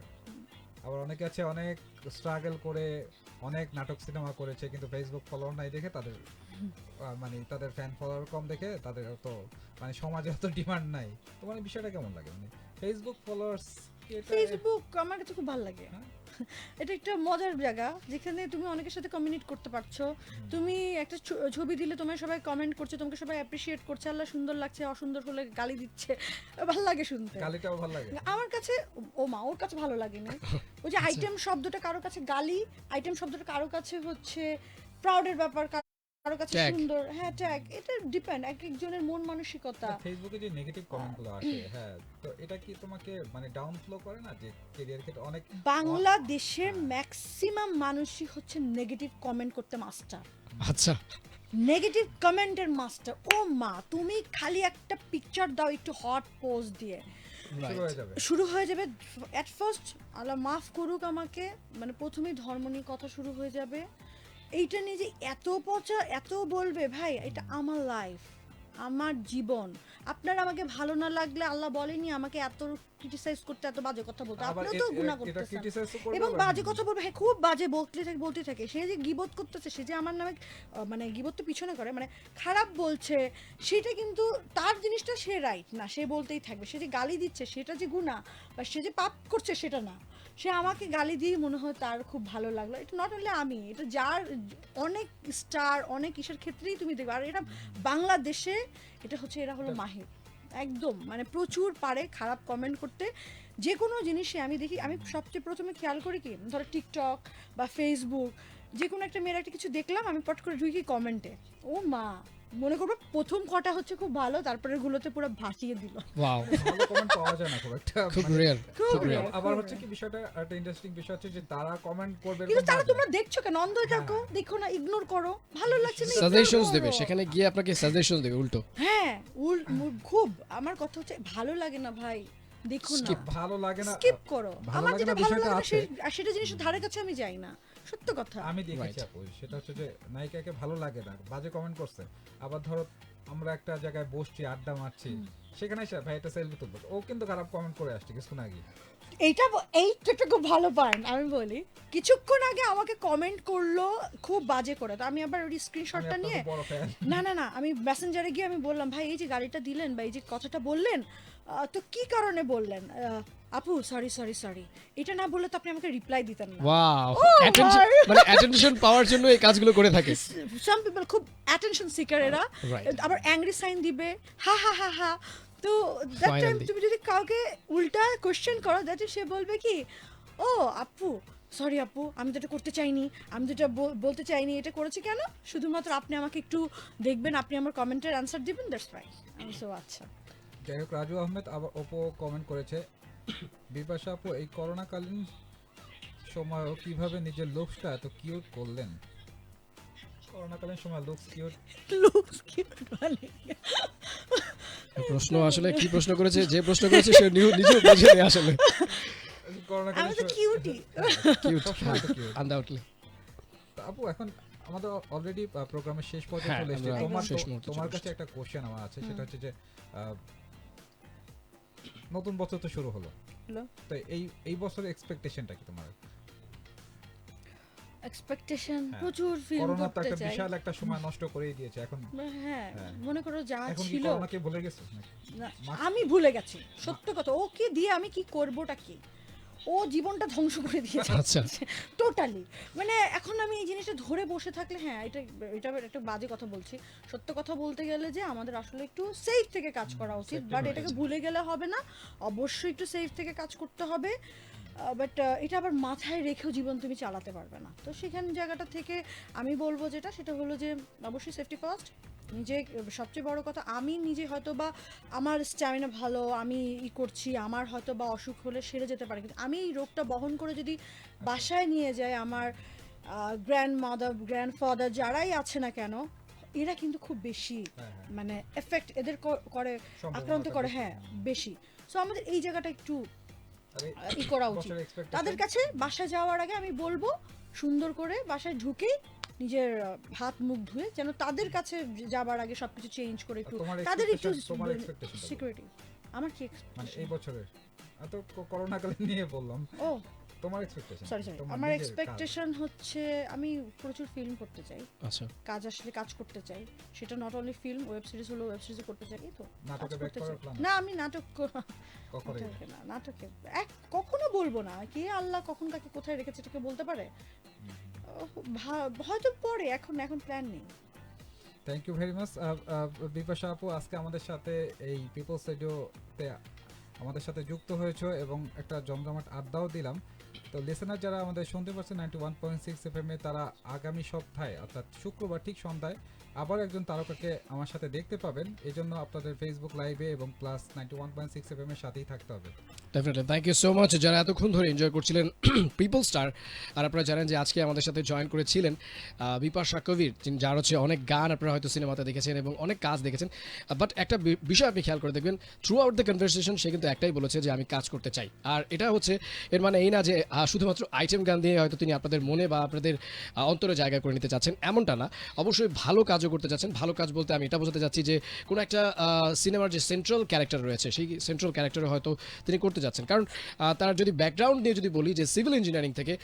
S5: আবার অনেকে আছে অনেক স্ট্রাগল করে অনেক নাটক সিনেমা করেছে, কিন্তু ফেসবুক ফলোয়ার নাই দেখে তাদের মানে তাদের ফ্যান ফলোয়ার কম দেখে তাদের তো মানে সমাজে অত ডিমান্ড নাই। তো মানে বিষয়টা কেমন লাগে, মানে ফেসবুক ফলোয়ার্স?
S2: ফেসবুক আমার কাছে খুব ভালো লাগে,
S5: হ্যাঁ।
S2: এটা একটা মজার জায়গা যেখানে তুমি অনেকের সাথে কমিউনিকেট করতে পারছো। তুমি একটা ছবি দিলে তোমার সবাই কমেন্ট করছে, তোমাকে সবাই অ্যাপ্রিশিয়েট করছে, আল্লাহ সুন্দর লাগছে, অসুন্দর হলে গালি দিচ্ছে, ভালো লাগে শুনতে।
S5: গালিটাও ভালো লাগে
S2: আমার কাছে, ওর কাছে ভালো লাগে না। ওই যে আইটেম শব্দটা কারো কাছে গালি, আইটেম শব্দটা কারো কাছে হচ্ছে প্রাউডের ব্যাপার, কারো কাছে
S3: Tag.
S2: সুন্দর, হ্যাঁ ট্যাগ, এটা ডিপেন্ড এক একজনের মন মানসিকতা।
S5: ফেসবুকে যে নেগেটিভ কমেন্টগুলো আসে, হ্যাঁ, তো এটা কি তোমাকে মানে ডাউন ফ্লো করে না, যে ক্যারিয়ার ক্ষেত্রে অনেক
S2: বাংলাদেশের ম্যাক্সিমাম মানুষই হচ্ছে নেগেটিভ কমেন্ট করতে মাস্টার।
S3: আচ্ছা,
S2: নেগেটিভ কমেন্টের মাস্টার। ও মা, তুমি খালি একটা পিকচার দাও একটু হট পোজ দিয়ে,
S5: শুরু হয়ে যাবে।
S2: শুরু হয়ে যাবে। অ্যাট ফার্স্ট আল্লাহ মাফ করুক আমাকে, মানে প্রথমেই ধর্ম নিয়ে কথা শুরু হয়ে যাবে। এইটা নিয়ে যে এত পচা এত বলবে, ভাই এটা আমার লাইফ, আমার জীবন। আপনার আমাকে ভালো না লাগলে আল্লাহ বলেনি আমাকে এত ক্রিটিসাইজ করতে, এত বাজে কথা বলতে।
S5: আবার
S2: আপনিও তো গুনাহ
S5: এটা
S2: করতেছেন
S5: ক্রিটিসাইজ করবে
S2: এবং
S5: আবার
S2: বাজে কথা বলবে, হ্যাঁ খুব বাজে বলতে থাকে। সে যে গিবত করতেছে, সে যে আমার নামে মানে গিবত তো পিছনে করে, মানে খারাপ বলছে, সেটা কিন্তু তার জিনিসটা সে রাইট না, সে বলতেই থাকবে। সে যে গালি দিচ্ছে সেটা যে গুনাহ বা সে যে পাপ করছে সেটা না, সে আমাকে গালি দিয়ে মনে হয় তার খুব ভালো লাগলো। এটা নট অনলি আমি, এটা যার অনেক স্টার অনেক ইসের ক্ষেত্রেই তুমি দেখবে। আর এটা বাংলাদেশে এটা হচ্ছে, এরা হলো মাহির একদম, মানে প্রচুর পারে খারাপ কমেন্ট করতে। যে কোনো জিনিসে আমি দেখি, আমি সবচেয়ে প্রথমে খেয়াল করি কি, ধরো টিকটক বা ফেসবুক, যে কোনো একটা মেয়ের একটা কিছু দেখলাম, আমি পট করে ঢুকি কমেন্টে, ও মা, মনে করবো প্রথম কটা হচ্ছে খুব ভালো, তারপরে গুলোতে পুরো ভাসিয়ে দিল।
S3: ওয়াও,
S5: ভালো কমেন্ট পাওয়া যায় না খুব একটা,
S3: খুব
S5: মানে-
S3: রেয়ার, খুব
S2: খুব
S3: রেয়ার।
S2: rare।
S5: আবার হচ্ছে কি বিষয়টা একটা ইন্টারেস্টিং বিষয় হচ্ছে যে তারা কমেন্ট করবে
S2: কিন্তু
S5: এরকম
S2: তারা,
S5: বাজে।
S2: তোমরা দেখছো কেন, অন্ধ থাকো, দেখো না, ইগনোর করো, ভালো লাগছে না ignore
S3: সাজেশনস
S2: করো।
S3: দেবে, সেখানে গিয়ে আপনাকে সাজেশন দেবে উল্টো।
S2: হ্যাঁ খুব, আমার কথা হচ্ছে ভালো লাগে না ভাই, দেখো না,
S5: ভালো লাগে না,
S2: স্কিপ করো।
S5: ভালো
S2: আমার
S5: লাগে
S2: যেটা
S5: না
S2: ভালো
S5: বিষয়টা
S2: লাগে না
S5: আছে।
S2: সেটা জিনিসের ধারে কাছে আমি যাই না, সত্য কথা।
S5: আমি দেখেছি
S3: Right.
S5: আপু, সেটা হচ্ছে যে নায়িকাকে ভালো লাগে না, বাজে কমেন্ট করছে। আবার ধরো আমরা একটা জায়গায় বসছি, আড্ডা মারছি, সেখানে এসে ভাই একটা সেলফি তুলবো, ও কিন্তু খারাপ কমেন্ট করে আসছে কিছুক্ষণ আগে।
S2: এইটা খুব ভালো পয়েন্ট। আমি বলি, কিছুক্ষণ আগে আমাকে কমেন্ট করলো খুব বাজে করে, তো আমি আবার ওই
S5: আমি
S2: স্ক্রিনশটটা
S5: আপনার
S2: নিয়ে,
S5: খুব বড় ফ্যান।
S2: না আমি মেসেঞ্জারে গিয়ে আমি বললাম, ভাই এই যে গাড়িটা দিলেন বা এই যে কথাটা বললেন, তো কি কারণে বললেন? আপু সরি, এটা না বললে তো আপনি আমাকে রিপ্লাই দিতেন না।
S3: Wow,
S2: Oh
S3: attention,
S2: my!
S3: মানে অ্যাটেনশন পাওয়ার জন্য এই কাজগুলো করে থাকে।
S2: সাম পিপল খুব অ্যাটেনশন সিকার এরা,
S3: Right.
S2: আবার অ্যাংরি সাইন দিবে, হা হা হা হা। তো দ্যাট টাইম
S3: Finally.
S2: তুমি যদি কাউকে উল্টা কোশ্চেন করো, দ্যাট সে বলবে কি, ও আপু সরি আপু, আমি তো এটা করতে চাইনি, আমি তো এটা বলতে চাইনি, এটা করেছি কেন, শুধুমাত্র আপনি আমাকে একটু দেখবেন, আপনি আমার কমেন্টের অ্যান্সার দিবেন, দ্যাটস ফাইন। আমি সো আচ্ছা।
S5: যাই হোক, রাজু আহমেদ আবার ওপো কমেন্ট করেছে, বিপাশা আপু এই করোনাকালীন সময় কিভাবে নিজের লুকসটা এত কিউট করলেন? করোনাকালীন সময় লুকস কিউট,
S2: লুকস কিউট মানে
S3: প্রশ্ন আসলে কি প্রশ্ন করেছে, যে প্রশ্ন করেছে সে নিজেও বোঝে না আসলে।
S5: করোনাকালীন
S2: আমি তো কিউটি।
S3: কিউট,
S5: সবসময় তো cute।
S3: আনডাউটলি।
S5: তো আপু এখন আমাদের অলরেডি প্রোগ্রামের শেষ পর্যায়ে
S3: হ্যাঁ,
S5: চলে এসেছি।
S3: আমরা
S5: তোমার
S3: শেষ মুহূর্তে
S5: তোমার
S3: চলে
S5: কাছে একটা কোশ্চেন আমার আছে, সেটা হচ্ছে যে নতুন বছর তো শুরু হলো,
S2: হলো
S5: তো এই বছরের এক্সপেকটেশনটা কি তোমার?
S2: এক্সপেকটেশন,
S5: হ্যাঁ।
S2: প্রচুর ফিল্ম
S5: করোনা তো
S2: করতে
S5: একটা
S2: চাই।
S5: বিশাল একটা সময় নষ্ট করেই দিয়েছে। এখন
S2: হ্যাঁ,
S5: হ্যাঁ।
S2: মনে করো যা
S5: এখন কি
S2: ছিল,
S5: করোনাকে ভুলে গেছো নাকি?
S2: না,
S5: মাস-
S2: আমি ভুলে গেছি সত্য কথা। ওকে দিয়ে আমি কি করবোটা কি, ও জীবনটা ধ্বংস করে দিয়েছে
S3: আচ্ছা।
S2: টোটালি। মানে এখন আমি এই জিনিসটা ধরে বসে থাকলে, হ্যাঁ এটা একটা বাজে কথা বলছি, সত্য কথা বলতে গেলে যে আমাদের আসলে একটু সেফ থেকে কাজ করা উচিত,
S5: safety
S2: বাট
S5: right.
S2: এটাকে ভুলে গেলে হবে না, অবশ্যই একটু সেফ থেকে কাজ করতে হবে। বাট এটা আবার মাথায় রেখেও জীবন তুমি চালাতে পারবে না। তো সেখান জায়গাটা থেকে আমি বলবো যেটা, সেটা হলো যে অবশ্যই সেফটি ফার্স্ট। নিজে সবচেয়ে বড় কথা, আমি নিজে হয়তো বা আমার স্ট্যামিনা ভালো, আমি করছি, আমার হয়তো বা অসুখ হলে সেরে যেতে পারে, কিন্তু আমি এই রোগটা বহন করে যদি বাসায় নিয়ে যাই, আমার গ্র্যান্ডমাদার গ্র্যান্ডফাদার যারাই আছে না কেন, এরা কিন্তু খুব বেশি
S5: হ্যাঁ, হ্যাঁ।
S2: মানে এফেক্ট এদের করে,
S5: সম্ভাবনাটা
S2: আক্রান্ত করে,
S5: বেশি।
S2: হ্যাঁ বেশি। সো আমাদের এই জায়গাটা একটু
S5: আরে
S2: করা উচিত।
S5: বছরের expectation?
S2: তাদের কাছে বাসায় যাওয়ার আগে আমি বলবো, সুন্দর করে বাসায় ঢুকেই নিজের হাত মুখ ধুয়ে, যেন তাদের কাছে যাবার আগে সবকিছু চেঞ্জ করে একটু
S5: তোমার
S2: তাদের একটু
S5: তোমার expectation টা বলো।
S2: সিকিউরিটি। আমার কি
S5: মানে
S2: expectation?
S5: এই বছরের এত করোনাকালীন নিয়ে বললাম,
S2: ও
S5: তোমার এক্সপেকটেশন
S2: সরি আমার এক্সপেকটেশন হচ্ছে আমি প্রচুর ফিল্ম করতে চাই,
S3: আচ্ছা,
S2: কাজ আসলে কাজ করতে চাই, সেটা not only film, web series হলো ওয়েব সিরিজ করতে চাই, এই তো
S5: নাটকে
S2: কাজ
S5: ব্যাক
S2: করতে
S5: করার
S2: চাই।
S5: প্ল্যান
S2: না আমি নাটক
S5: কখনো
S2: নাটকে না, নাটকে কখনো বলবো না, কে আল্লাহ কখন কাকে কোথায় রেখেছে এটাকে বলতে পারে। হয়তো পরে, এখন প্ল্যান নেই।
S5: Thank you very much Bipasha আপু, আজকে আমাদের সাথে এই পিপলস রেডিওতে আমাদের সাথে যুক্ত হয়েছো এবং একটা জমজমাট আড্ডাও দিলাম। তো লিসেনার যারা আমাদের শুনতে পাচ্ছেন 91.6 এফএম এ, তারা আগামী সপ্তাহে অর্থাৎ শুক্রবার ঠিক সন্ধ্যায় আবার একজন তারকাকে আমার সাথে দেখতে পাবেন। এই জন্য আপনাদের ফেসবুক লাইভে এবং প্লাস 91.6 এফএম এর সাথেই থাকতে হবে।
S3: Definitely thank you so much যারা এতক্ষণ ধরে এনজয় করছিলেন পিপল স্টার। আর আপনারা জানেন যে আজকে আমাদের সাথে জয়েন করেছিলেন বিপাশা কবির, যার হচ্ছে অনেক গান আপনারা হয়তো সিনেমাতে দেখেছেন এবং অনেক কাজ দেখেছেন। বাট একটা বিষয় আপনি খেয়াল করে দেখবেন, থ্রু আউট দ্য কনভারসেশন সে কিন্তু একটাই বলেছে যে আমি কাজ করতে চাই। আর এটা হচ্ছে এর মানে এই না যে শুধুমাত্র আইটেম গান দিয়ে হয়তো তিনি আপনাদের মনে বা আপনাদের অন্তরে জায়গা করে নিতে চাচ্ছেন, এমনটা না। অবশ্যই ভালো কাজও করতে চাচ্ছেন। ভালো কাজ বলতে আমি এটা বোঝাতে চাচ্ছি যে কোনো একটা সিনেমার যে সেন্ট্রাল ক্যারেক্টার রয়েছে সেই সেন্ট্রাল ক্যারেক্টারে হয়তো তিনি করতে যাচ্ছেন। কারণ তার যদি ব্যাকগ্রাউন্ড নিয়ে যদি বলি যে সিভিল ইঞ্জিনিয়ারিং থেকে,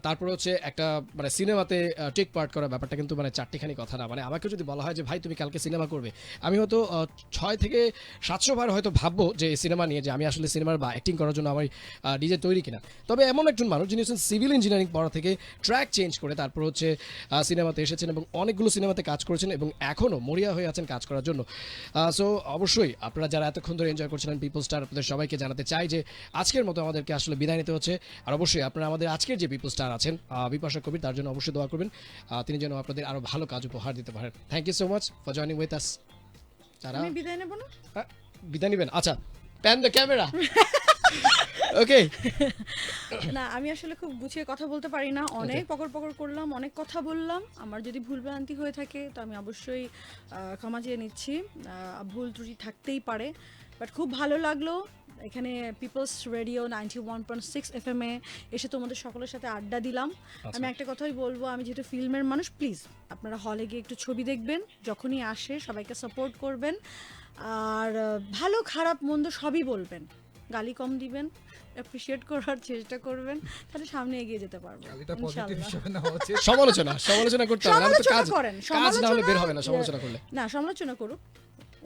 S3: তারপরে হচ্ছে একটা মানে সিনেমাতে টেক পার্ট করার ব্যাপারটা কিন্তু মানে চারটিখানি কথা না। মানে আমাকে যদি বলা হয় যে ভাই তুমি কালকে সিনেমা করবে, আমি হয়তো 6 থেকে 700 বার হয়তো ভাববো যে সিনেমা নিয়ে যে আমি আসলে সিনেমার বা অ্যাক্টিং করার জন্য আমার নিজে তৈরি কিনা। তবে এমন একজন মানুষ যিনি হচ্ছেন সিভিল ইঞ্জিনিয়ারিং পড়া থেকে ট্র্যাক চেঞ্জ করে তারপর হচ্ছে সিনেমাতে এসেছেন এবং অনেকগুলো সিনেমাতে কাজ করেছেন এবং এখনও মরিয়া হয়ে আছেন কাজ করার জন্য। সো অবশ্যই আপনারা যারা এতক্ষণ ধরে এনজয় করছিলেন পিপল স্টার, আপনাদের সবাইকে জানাতে চাই যে আজকের মতো আমাদেরকে আসলে বিদায় নিতে হচ্ছে। আর অবশ্যই আপনারা আমাদের আজকের যে পিপল স্টার আছেন বিপাশা কবির, তার জন্য অবশ্যই দোয়া করবেন তিনি যেন আপনাদের আরও ভালো কাজ উপহার দিতে পারেন। Thank you so much for joining with us. তারা
S2: আমি বিদায় নেব না?
S3: বিদায় নেবেন? আচ্ছা, প্যান দ্য ক্যামেরা। ওকে।
S2: না, আমি আসলে খুব গুছিয়ে কথা বলতে পারি না, অনেক পকর পকর করলাম, অনেক কথা বললাম। আমার যদি ভুলভ্রান্তি হয়ে থাকে তো আমি অবশ্যই ক্ষমা চেয়ে নিচ্ছি, ভুল ত্রুটি থাকতেই পারে। বাট খুব ভালো লাগলো এখানে পিপলস রেডিও 91.6 এফএম এ এসে তোমাদের সকলের সাথে আড্ডা দিলাম। আমি একটা কথাই বলবো, আমি যেহেতু ফিল্মের মানুষ, প্লিজ আপনারা হলে গিয়ে একটু ছবি দেখবেন, যখনই আসে সবাইকে সাপোর্ট করবেন, আর ভালো খারাপ মন্দ সবই বলবেন, গালি কম দিবেন, অ্যাপ্রিশিয়েট করার চেষ্টা করবেন, তাহলে সামনে এগিয়ে যেতে পারবো
S5: এটা পজিটিভ
S2: ইনশাআল্লাহ।
S5: হিসেবে নেওয়া উচিত।
S3: সমালোচনা করতে হবে না, তো
S2: সমালোচনা
S3: কাজ
S2: করেন,
S3: কাজ না হলে বের হবে না
S2: সমালোচনা-
S3: সমালোচনা করলে।
S2: না, সমালোচনা করুক,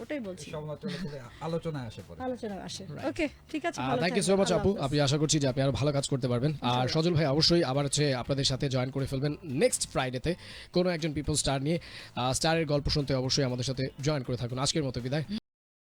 S2: ওটাই বলছি,
S5: সমালোচনা করে আলোচনায় আসে পরে।
S2: আলোচনা আসে। ওকে, ঠিক আছে, ভালো
S3: থ্যাংক ইউ সো
S2: থাকবেন,
S3: মাচ আপু।
S2: আল্লাহ হাফেজ।
S3: আপনি আশা করছি যে আপনি আরো ভালো কাজ করতে পারবেন। আর সজল ভাই অবশ্যই আবার হচ্ছে আপনাদের সাথে জয়েন করে ফেলবেন নেক্সট ফ্রাইডেতে কোনো একজন পিপল স্টার নিয়ে। স্টারের গল্প শুনতে অবশ্যই আমাদের সাথে জয়েন করে থাকুন। আজকের মতো বিদায়।